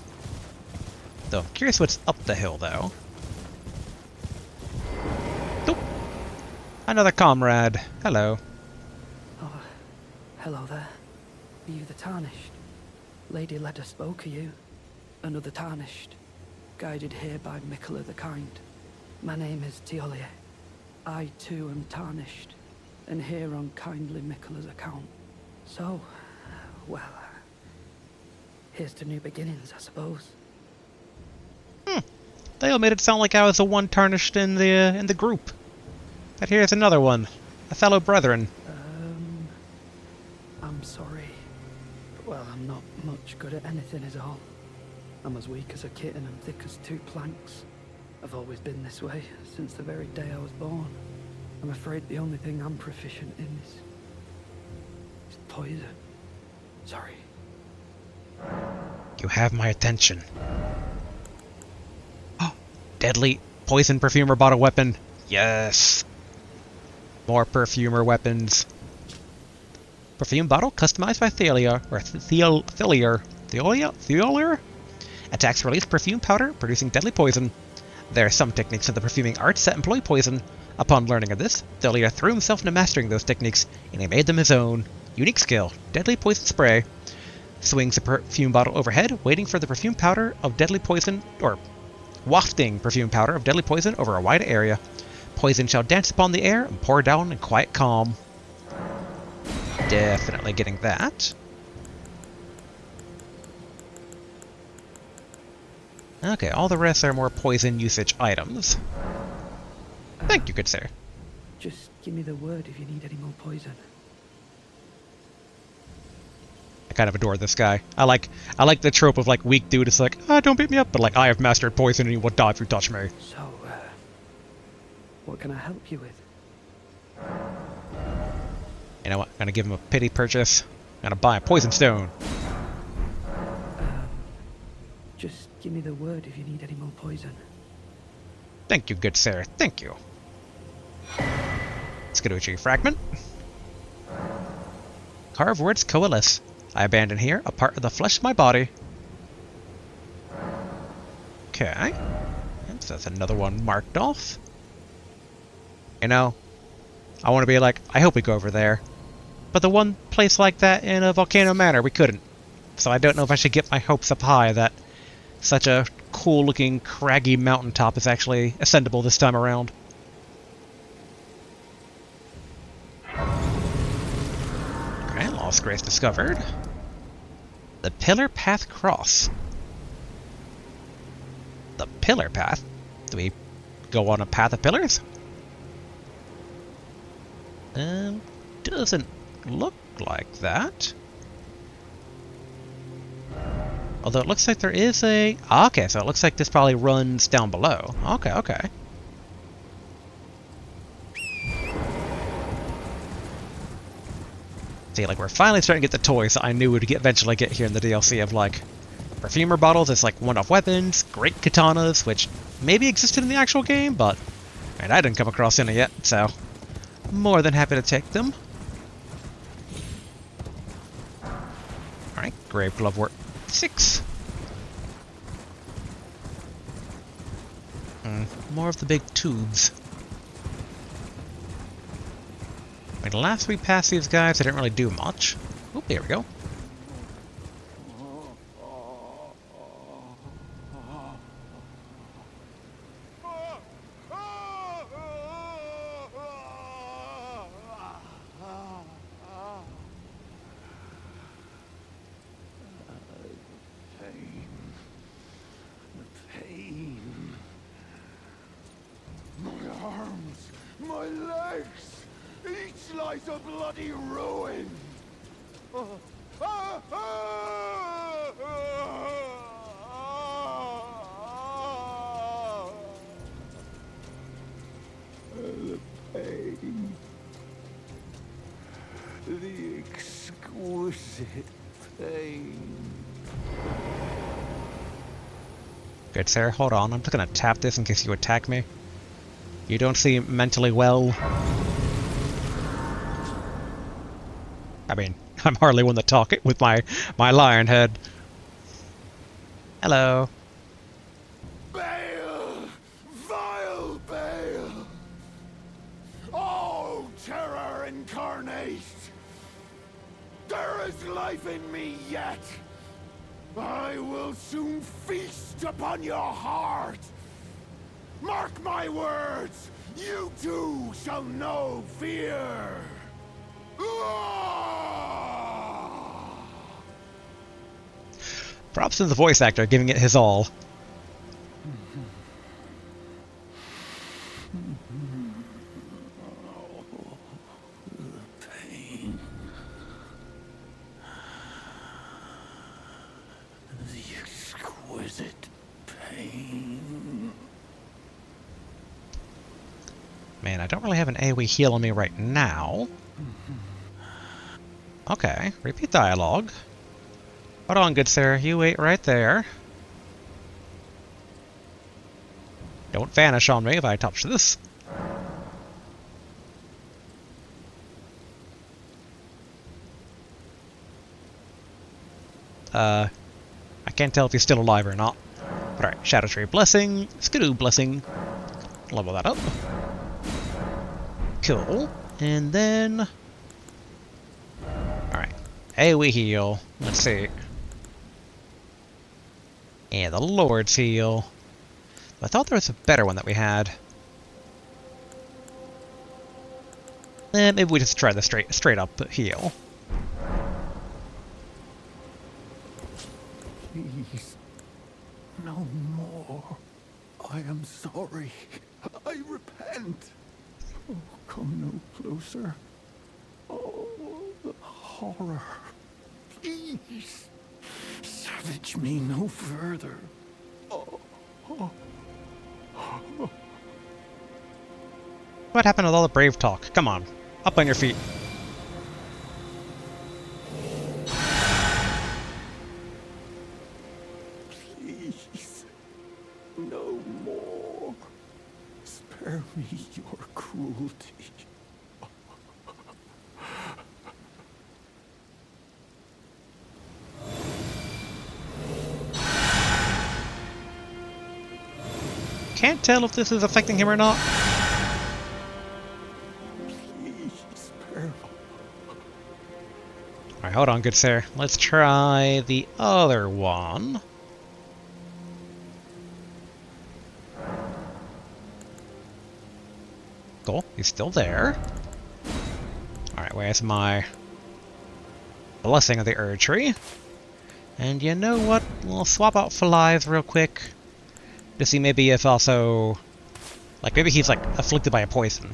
Though I'm curious what's up the hill, though. Nope. Another comrade. Hello. Oh, hello there. Are you the Tarnished? Lady Leda spoke of you. Another Tarnished. Guided here by Miquella the Kind. My name is Teolia. I too am tarnished, and here on kindly Miquella's account. So, well, here's to new beginnings, I suppose. They all made it sound like I was the one tarnished in the group. But here's another one, a fellow brethren. I'm sorry. Well, I'm not much good at anything is all. I'm as weak as a kitten and thick as two planks. I've always been this way, since the very day I was born. I'm afraid the only thing I'm proficient in is poison. Sorry. You have my attention. Oh, deadly poison perfumer bottle weapon. Yes. More perfumer weapons. Perfume bottle customized by Thelia, or Thelia. Attacks release perfume powder, producing deadly poison. There are some techniques of the perfuming arts that employ poison. Upon learning of this, the leader threw himself into mastering those techniques, and he made them his own. Unique skill, deadly poison spray. Swings a perfume bottle overhead, waiting for the perfume powder of deadly poison, or wafting perfume powder of deadly poison over a wide area. Poison shall dance upon the air and pour down in quiet calm. Definitely getting that. Okay, all the rest are more poison usage items. Thank you, good sir. Just give me the word if you need any more poison. I kind of adore this guy. I like the trope of like weak dude. It's like, don't beat me up, but like I have mastered poison and you will die if you touch me. So, what can I help you with? You know what? I'm gonna give him a pity purchase. I'm gonna buy a poison stone. Just give me the word if you need any more poison. Thank you, good sir. Thank you. Skadoochi fragment. Carved words coalesce. I abandon here a part of the flesh of my body. Okay. So that's another one marked off. You know, I want to be like, I hope we go over there. But the one place like that in a Volcano Manor, we couldn't. So I don't know if I should get my hopes up high that such a cool-looking, craggy mountaintop is actually ascendable this time around. Okay, Lost Grace discovered. The Pillar Path Cross. The Pillar Path? Do we go on a path of pillars? Doesn't look like that. Although it looks like there is a... okay, so it looks like this probably runs down below. Okay, okay. See, like, we're finally starting to get the toys I knew we'd eventually get here in the DLC of, like, perfumer bottles as, like, one-off weapons, great katanas, which maybe existed in the actual game, but man, I didn't come across any yet, so more than happy to take them. Alright, Grave Glove work 6. More of the big tubes. I mean, last we passed these guys, I didn't really do much. Oop, here we go. My legs! Each lies a bloody ruin! The pain. The exquisite pain. Good, Sarah, hold on. I'm just gonna tap this in case you attack me. You don't seem mentally well. I mean, I'm hardly one to talk it with my lion head. Hello. Bale! Vile Bale! Oh, terror incarnate! There is life in me yet! I will soon feast upon your heart! Mark my words! You too shall know fear! Props to the voice actor giving it his all. The pain. The exquisite pain. Man, I don't really have an AoE heal on me right now. Okay, repeat dialogue. Hold on, good sir. You wait right there. Don't vanish on me if I touch this. I can't tell if he's still alive or not. Alright, Shadow Tree Blessing, Skidoo Blessing. Level that up. Cool. And then... Alright. Hey, we heal. Let's see. And the Lord's Heal. I thought there was a better one that we had. Maybe we just try the straight up heal. Please, no more. I am sorry. I repent. Oh, come no closer. Oh, the horror. Please, savage me no further. What happened with all the brave talk? Come on, up on your feet. Please, no more. Spare me your cruelty. Can't tell if this is affecting him or not. Please, spare me. Alright, hold on, good sir. Let's try the other one. Cool, he's still there. Alright, where's my Blessing of the Erd Tree? And you know what? We'll swap out for lives real quick. To see maybe if also... Like, maybe he's, like, afflicted by a poison.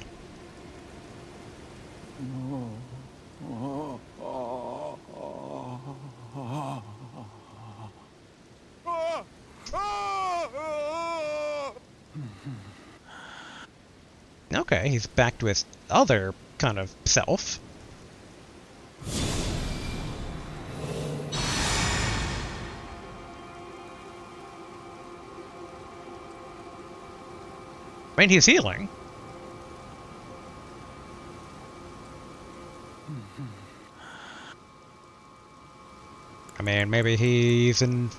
Okay, he's back to his other kind of self. I mean, he's healing. I mean, maybe he's in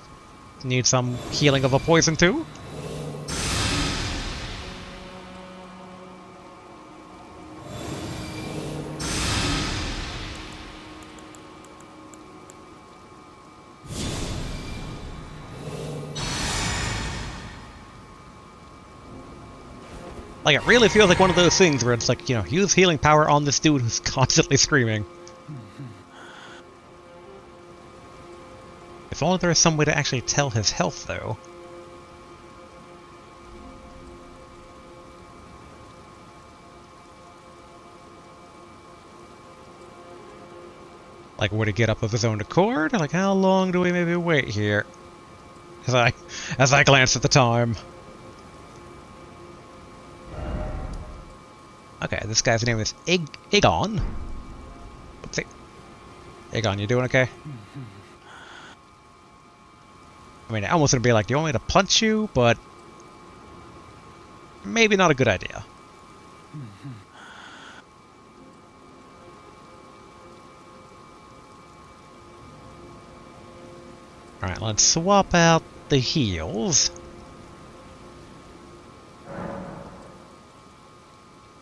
needs some healing of a poison too? Like, it really feels like one of those things where it's like, you know, use healing power on this dude who's constantly screaming. If only there was some way to actually tell his health, though. Like, would he get up of his own accord? Like, how long do we maybe wait here? As I glance at the time. Okay, this guy's name is Egon. Let's see. Egon, you doing okay? I mean, I almost gonna be like, do you want me to punch you? But maybe not a good idea. Alright, let's swap out the heals.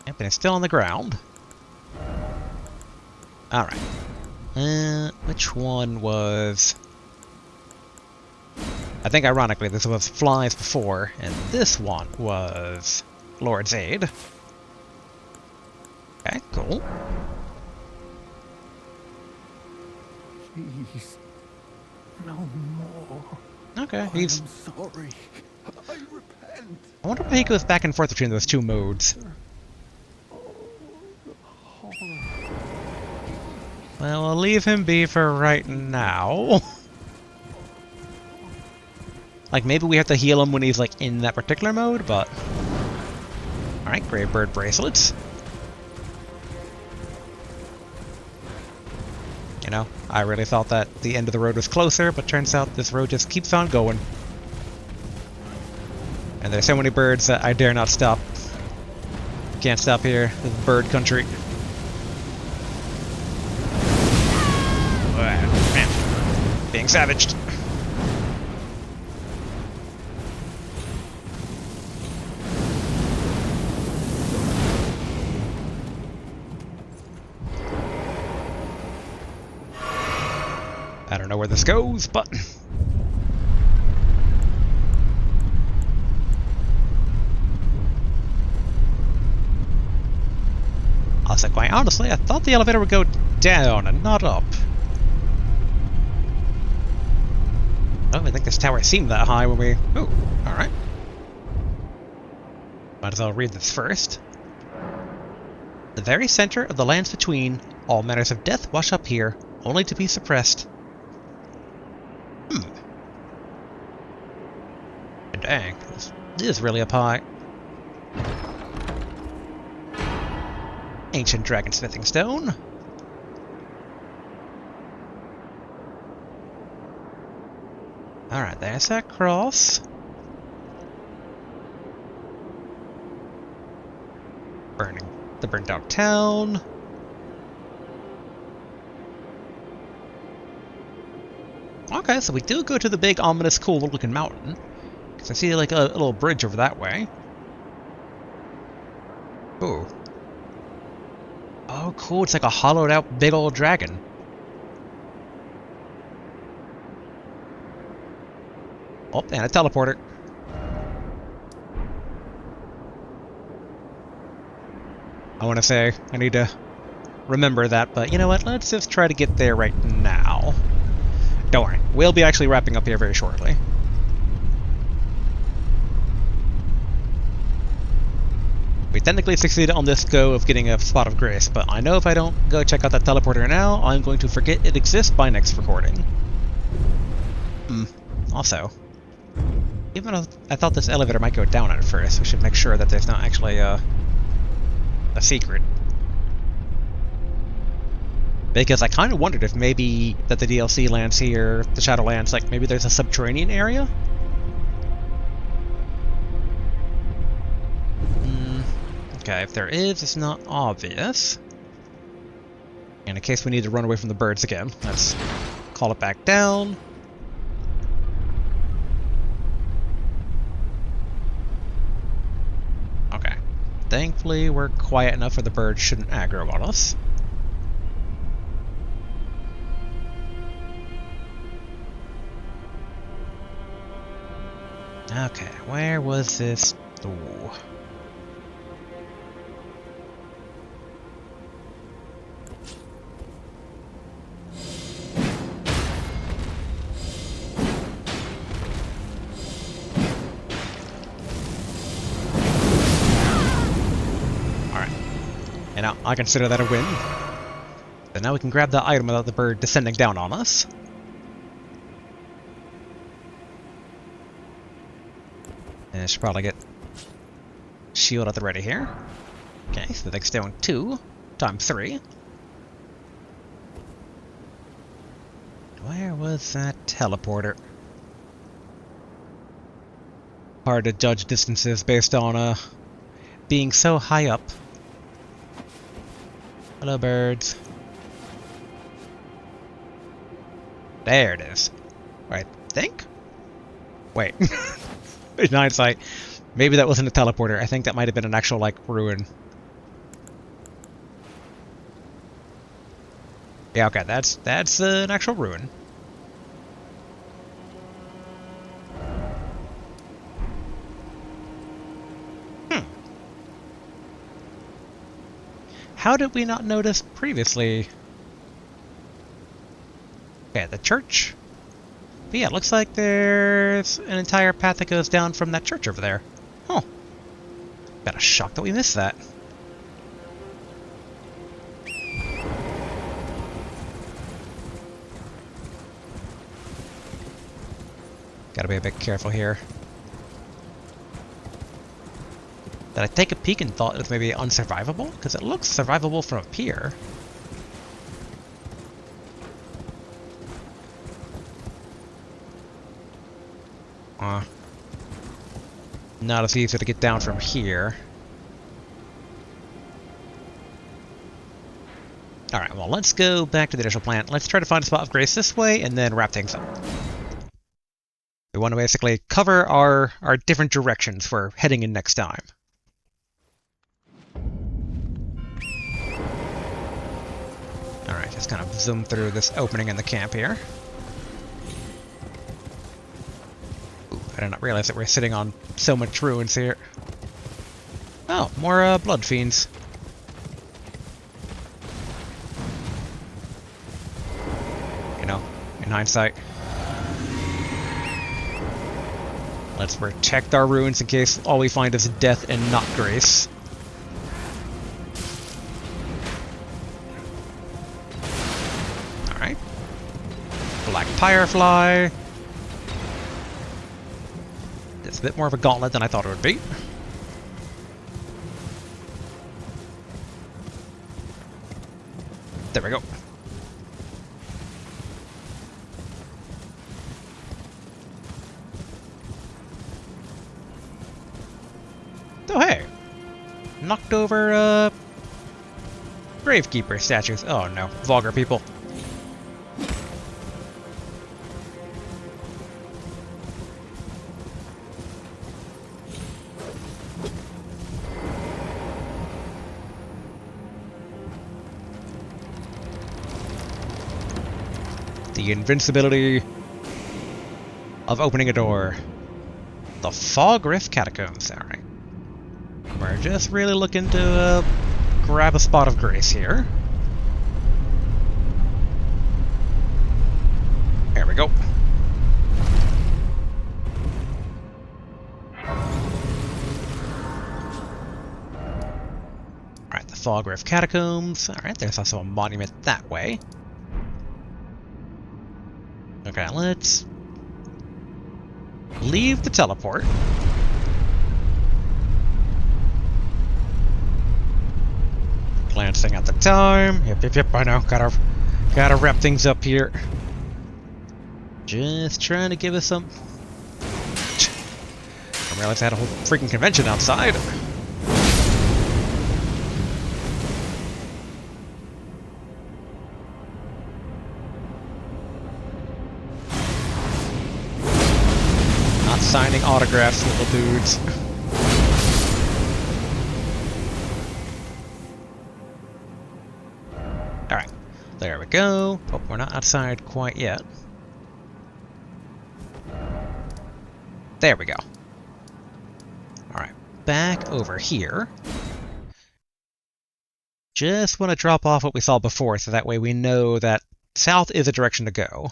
Yep, and it's still on the ground. Alright. Which one was... I think ironically this was Flies before, and this one was Lord's Aid. Okay, cool. Please, no more. Okay, he's... I'm sorry. I repent. I wonder why he goes back and forth between those two modes. Well, I'll leave him be for right now. Like, maybe we have to heal him when he's, like, in that particular mode, but... Alright, Gravebird Bracelets. You know, I really thought that the end of the road was closer, but turns out this road just keeps on going. And there's so many birds that I dare not stop. Can't stop here. This is bird country. Man. Being savaged. I don't know where this goes, but... Also, quite honestly, I thought the elevator would go down and not up. I don't even think this tower seemed that high when we... Ooh, alright. Might as well read this first. The very center of the lands between, all matters of death wash up here, only to be suppressed. Dang, this is really up high. Ancient dragonsmithing stone. Alright, there's that cross. Burning the burnt out town. Okay, so we do go to the big, ominous, cool looking mountain. Because I see like a little bridge over that way. Ooh. Oh, cool, it's like a hollowed out big old dragon. Oh, and a teleporter. I want to say I need to remember that, but you know what? Let's just try to get there right now. Don't worry, we'll be actually wrapping up here very shortly. We technically succeeded on this go of getting a spot of grace, but I know if I don't go check out that teleporter now, I'm going to forget it exists by next recording. Also, even though I thought this elevator might go down at first, we should make sure that there's not actually a secret. Because I kind of wondered if maybe that the DLC lands here, the Shadowlands, like maybe there's a subterranean area? Okay, if there is, it's not obvious. And in case we need to run away from the birds again, let's call it back down. Okay. Thankfully, we're quiet enough where the birds shouldn't aggro on us. Okay, where was this? Ooh. And now I consider that a win. So now we can grab that item without the bird descending down on us. And I should probably get shield at the ready here. Okay, so the thing's down 2 times 3. Where was that teleporter? Hard to judge distances based on being so high up. Hello, birds. There it is. I think? Wait. In hindsight, maybe that wasn't a teleporter. I think that might have been an actual, like, ruin. Yeah, okay, that's an actual ruin. How did we not notice previously? Okay, the church. But yeah, it looks like there's an entire path that goes down from that church over there. Huh. Kinda shocked that we missed that. Gotta be a bit careful here. Did I take a peek and thought it was maybe unsurvivable? Because it looks survivable from up here. Not as easy to get down from here. Alright, well, let's go back to the initial plan. Let's try to find a spot of grace this way, and then wrap things up. We want to basically cover our different directions for heading in next time. Alright, just kind of zoom through this opening in the camp here. I did not realize that we're sitting on so much ruins here. Oh, more blood fiends. You know, in hindsight. Let's protect our ruins in case all we find is death and not grace. Alright. Black Firefly. It's a bit more of a gauntlet than I thought it would be. There we go. Oh hey! Knocked over, Gravekeeper statues. Oh no, vulgar people. The invincibility of opening a door. The Fog Rift Catacombs, alright. We're just really looking to grab a spot of grace here. There we go. Alright, the Fog Rift Catacombs. Alright, there's also a monument that way. Okay, let's leave the teleport. Glancing at the time. Yep, I know. Gotta wrap things up here. Just trying to give us some... I realized I had a whole freaking convention outside. Not signing autographs, little dudes. Alright, there we go. Oh, we're not outside quite yet. There we go. Alright, back over here. Just want to drop off what we saw before, so that way we know that south is a direction to go.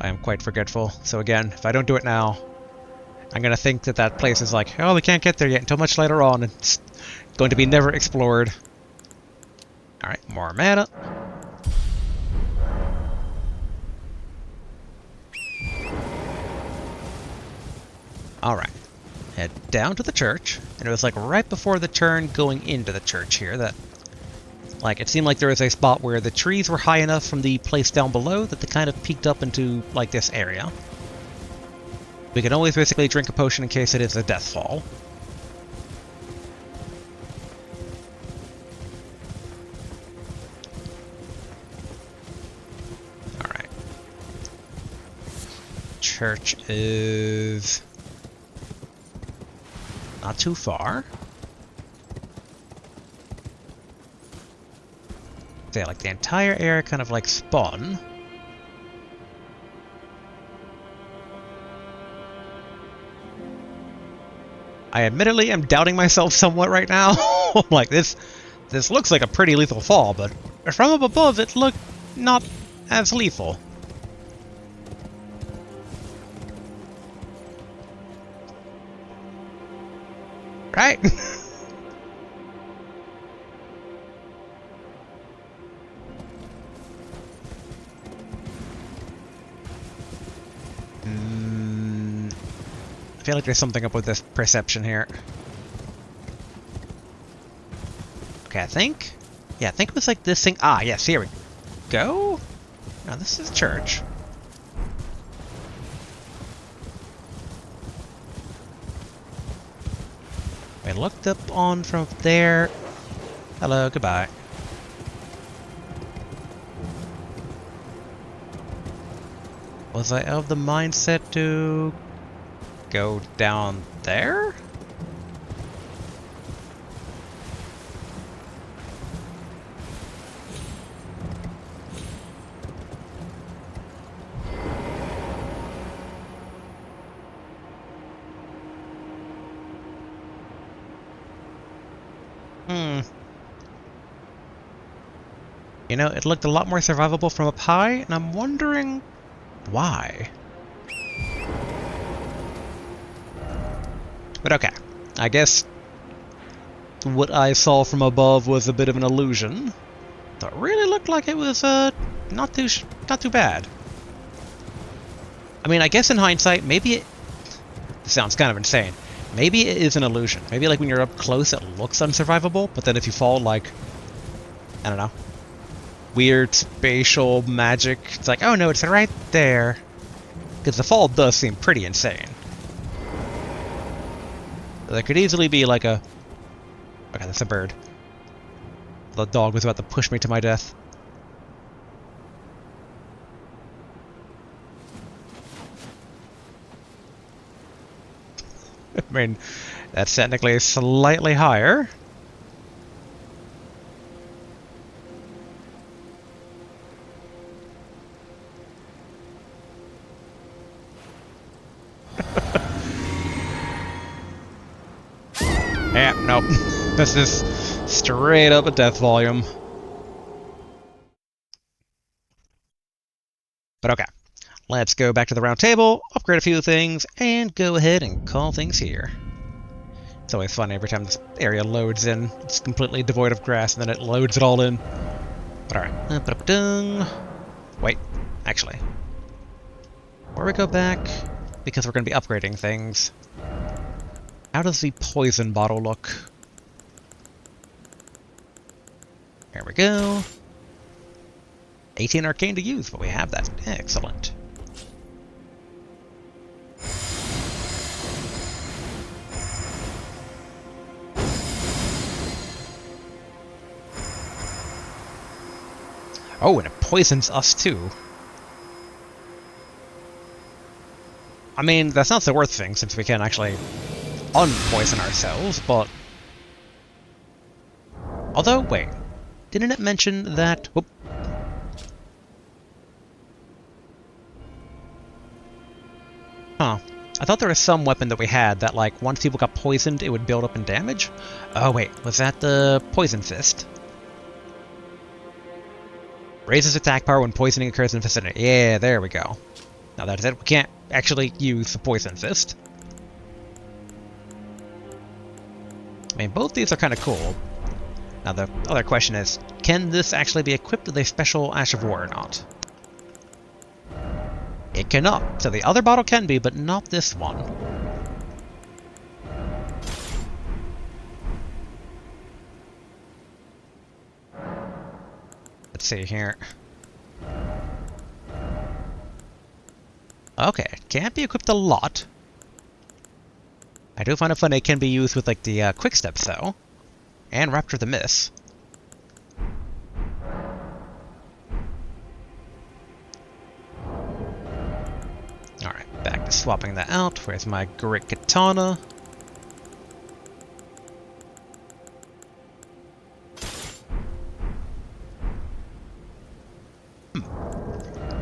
I am quite forgetful, so again, if I don't do it now, I'm going to think that that place is like, oh, we can't get there yet until much later on, and it's going to be never explored. Alright, more mana. Alright, head down to the church, and it was like right before the turn going into the church here that, like, it seemed like there was a spot where the trees were high enough from the place down below that they kind of peeked up into, like, this area. We can always basically drink a potion in case it is a death fall. Alright. Church is... not too far. Yeah, like the entire area kind of like spun. I admittedly am doubting myself somewhat right now. Like this looks like a pretty lethal fall, but from up above it looked not as lethal. Right? I feel like there's something up with this perception here. Okay, I think... yeah, I think it was like this thing... ah, yes, here we go. Now, this is church. I looked up on from there. Hello, goodbye. Was I of the mindset to go down there? Hmm. You know, it looked a lot more survivable from up high, and I'm wondering why. But okay, I guess what I saw from above was a bit of an illusion. So it really looked like it was not too bad. I mean, I guess in hindsight, maybe this sounds kind of insane. Maybe it is an illusion. Maybe like when you're up close, it looks unsurvivable, but then if you fall like, I don't know, weird spatial magic, it's like, oh no, it's right there. Because the fall does seem pretty insane. There could easily be like a... Okay, that's a bird. The dog was about to push me to my death. I mean, that's technically slightly higher. Yeah, nope. This is straight up a death volume. But okay, let's go back to the round table, upgrade a few things, and go ahead and call things here. It's always fun every time this area loads in. It's completely devoid of grass, and then it loads it all in. But alright. Wait, actually. Before we go back, because we're going to be upgrading things, how does the poison bottle look? There we go. 18 arcane to use, but we have that. Excellent. Oh, and it poisons us too. I mean, that's not the worst thing, since we can actually unpoison ourselves, but... Although, wait. Didn't it mention that... Whoop. Huh. I thought there was some weapon that we had that, like, once people got poisoned, it would build up in damage? Oh, wait. Was that the Poison Fist? Raises attack power when poisoning occurs in the vicinity. Yeah, there we go. Now that's it. We can't actually use the Poison Fist. I mean, both these are kind of cool. Now the other question is, can this actually be equipped with a special Ash of War or not? It cannot. So the other bottle can be, but not this one. Let's see here. Okay, can't be equipped a lot. I do find it funny it can be used with like the quick steps though. And Rapture the Miss. Alright, back to swapping that out. Where's my great katana?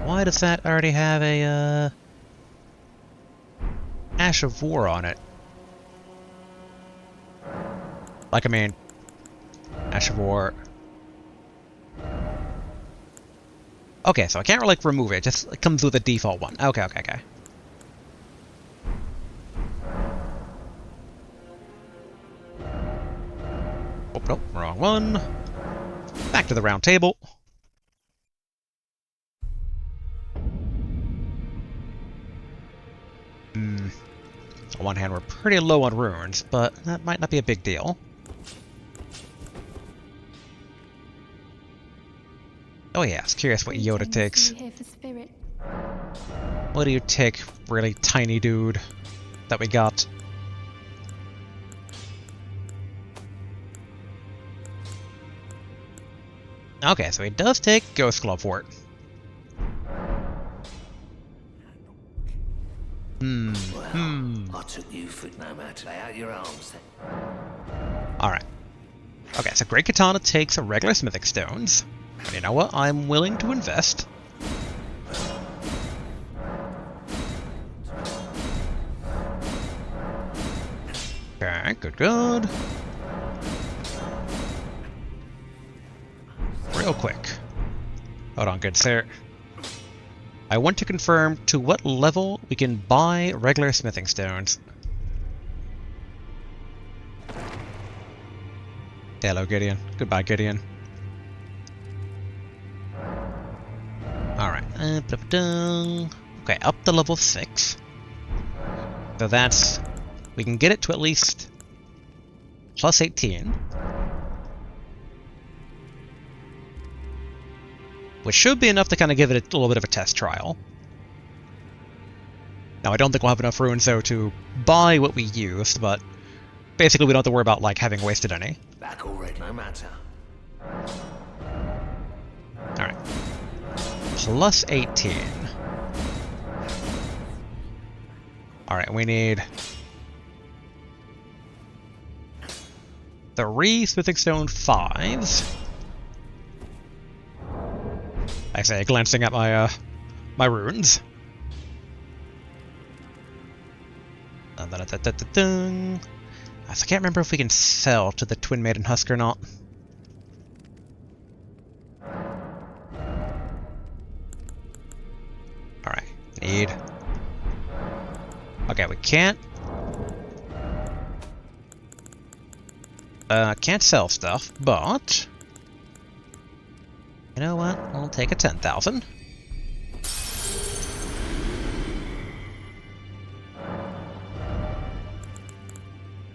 Why does that already have a Ash of War on it? Like, I mean, Ash of War. Okay, so I can't really like, remove it. It comes with a default one. Okay. Oh, nope, wrong one. Back to the round table. On one hand, we're pretty low on runes, but that might not be a big deal. Oh yeah, I was curious what Yoda takes. What do you take, really tiny dude, that we got? Okay, so he does take Ghost Club for it. I took you for no matter. Lay out your arms then. Alright. Okay, so Great Katana takes a regular smithing stones. And you know what? I'm willing to invest. Okay, good. real quick. Hold on, good sir. I want to confirm to what level we can buy regular smithing stones. Hello, Gideon. Goodbye, Gideon. Alright. Okay, up to level 6. So that's... we can get it to at least plus 18. Which should be enough to kind of give it a little bit of a test trial. Now, I don't think we'll have enough runes, though, to buy what we used, but basically we don't have to worry about, like, having wasted any. Back already, no matter. Alright. Plus 18. Alright, we need 3 smithing stone 5s. I say, glancing at my my runes. I can't remember if we can sell to the Twin Maiden Husk or not. Alright, need... okay, we can't... can't sell stuff, but... you know what? I'll take a 10,000.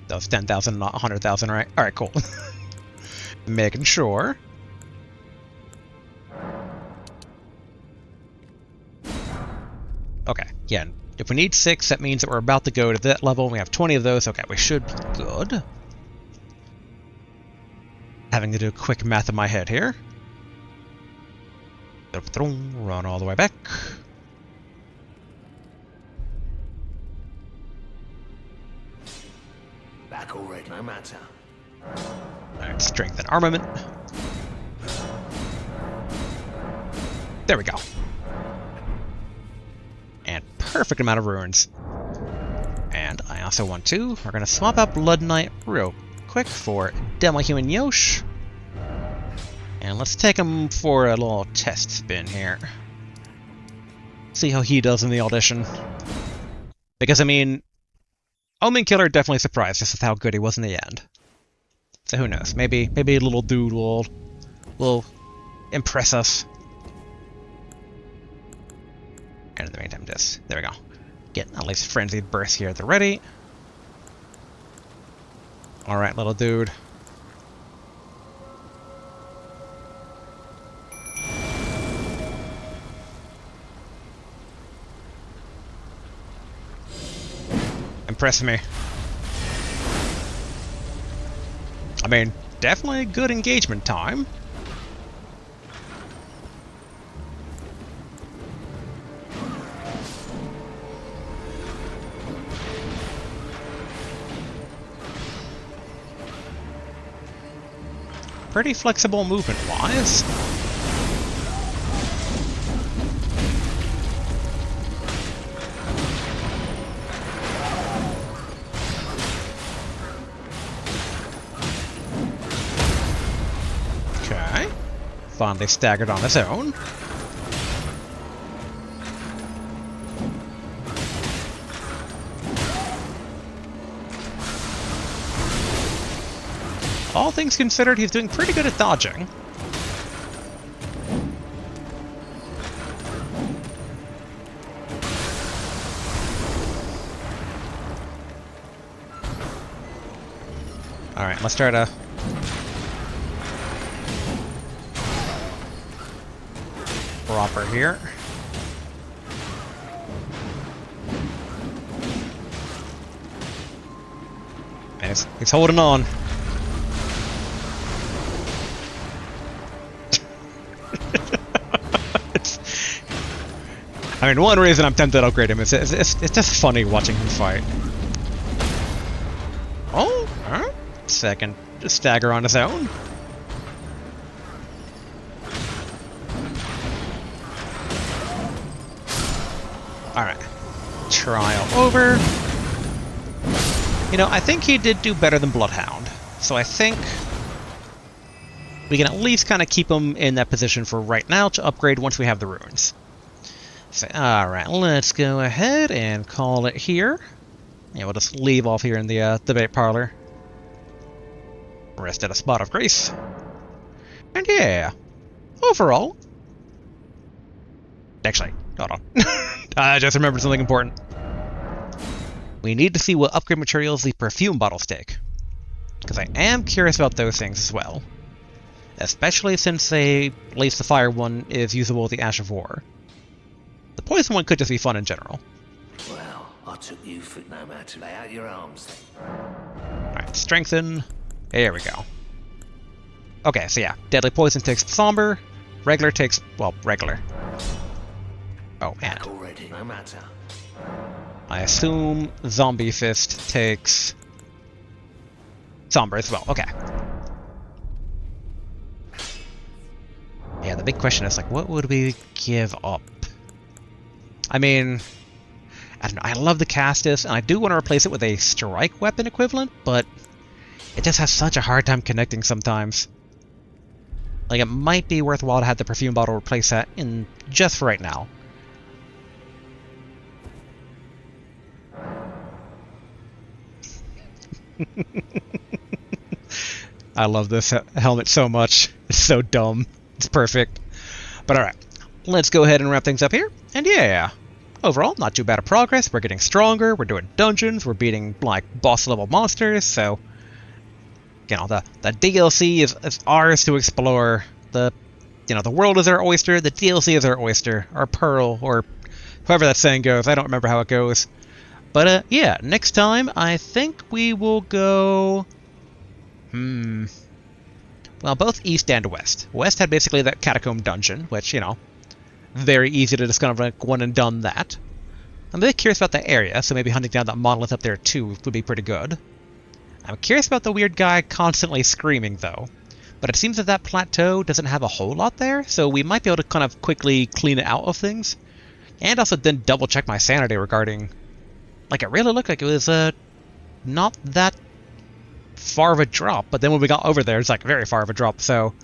That was 10,000, not 100,000, right? Alright, cool. Making sure. Okay, yeah. If we need 6, that means that we're about to go to that level. We have 20 of those. Okay, we should be good. Having to do quick math in my head here. Run all the way back. Back already, no matter. Alright, strength and armament. There we go. And perfect amount of runes. And I also want to... we're going to swap out Blood Knight real quick for Demi-Human Yosh. And let's take him for a little test spin here. See how he does in the audition. Because, I mean, Omen Killer definitely surprised us with how good he was in the end. So who knows? Maybe a little dude will impress us. And in the meantime, there we go. Get at least Frenzied Burst here at the ready. Alright, little dude. Impress me. I mean, definitely good engagement time. Pretty flexible movement-wise. Okay. Finally staggered on his own. All things considered, he's doing pretty good at dodging. Alright, let's try to... proper here. And he's holding on. I mean, one reason I'm tempted to upgrade him is it's just funny watching him fight. Oh, alright. Second stagger on his own. Alright. Trial over. You know, I think he did do better than Bloodhound. So I think we can at least kind of keep them in that position for right now to upgrade once we have the runes. So, alright, let's go ahead and call it here. Yeah, we'll just leave off here in the debate parlor. Rest at a spot of grace. And yeah, overall... Actually, hold on. I just remembered something important. We need to see what upgrade materials the perfume bottles take. Because I am curious about those things as well. Especially since at least the fire one is usable with the Ash of War. The poison one could just be fun in general. Well, I took you for no matter. Lay out your arms then. Alright, strengthen. There we go. Okay, so yeah, deadly poison takes somber, regular takes, well, regular. Oh, and Already, no matter. I assume zombie fist takes somber as well. Okay. Yeah, the big question is like, what would we give up? I mean, I don't know. I love the Castus, and I do want to replace it with a strike weapon equivalent, but it just has such a hard time connecting sometimes. Like, it might be worthwhile to have the perfume bottle replace that in just for right now. I love this helmet so much. It's so dumb. It's perfect. But alright, let's go ahead and wrap things up here. And yeah, overall, not too bad of progress. We're getting stronger. We're doing dungeons. We're beating, like, boss-level monsters. So, you know, the DLC is ours to explore. The world is our oyster. The DLC is our oyster. Our pearl, or however that saying goes. I don't remember how it goes. But, yeah, next time, I think we will go... Well, both east and west. West had basically that catacomb dungeon, which, you know, very easy to just kind of like one and done that. I'm a bit curious about the area, so maybe hunting down that monolith up there too would be pretty good. I'm curious about the weird guy constantly screaming, though. But it seems that that plateau doesn't have a whole lot there, so we might be able to kind of quickly clean it out of things. And also then double-check my sanity regarding... Like, it really looked like it was, not that far of a drop, but then when we got over there, it's like very far of a drop, so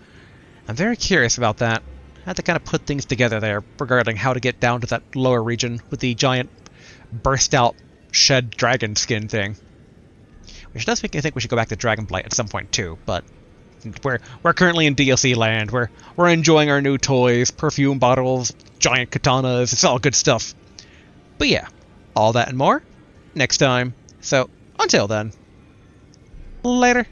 I'm very curious about that. I had to kind of put things together there regarding how to get down to that lower region with the giant burst-out shed dragon skin thing. Which does make me think we should go back to Dragonblight at some point too, but we're currently in DLC land. We're enjoying our new toys, perfume bottles, giant katanas, it's all good stuff. But yeah, all that and more next time. So, until then, later.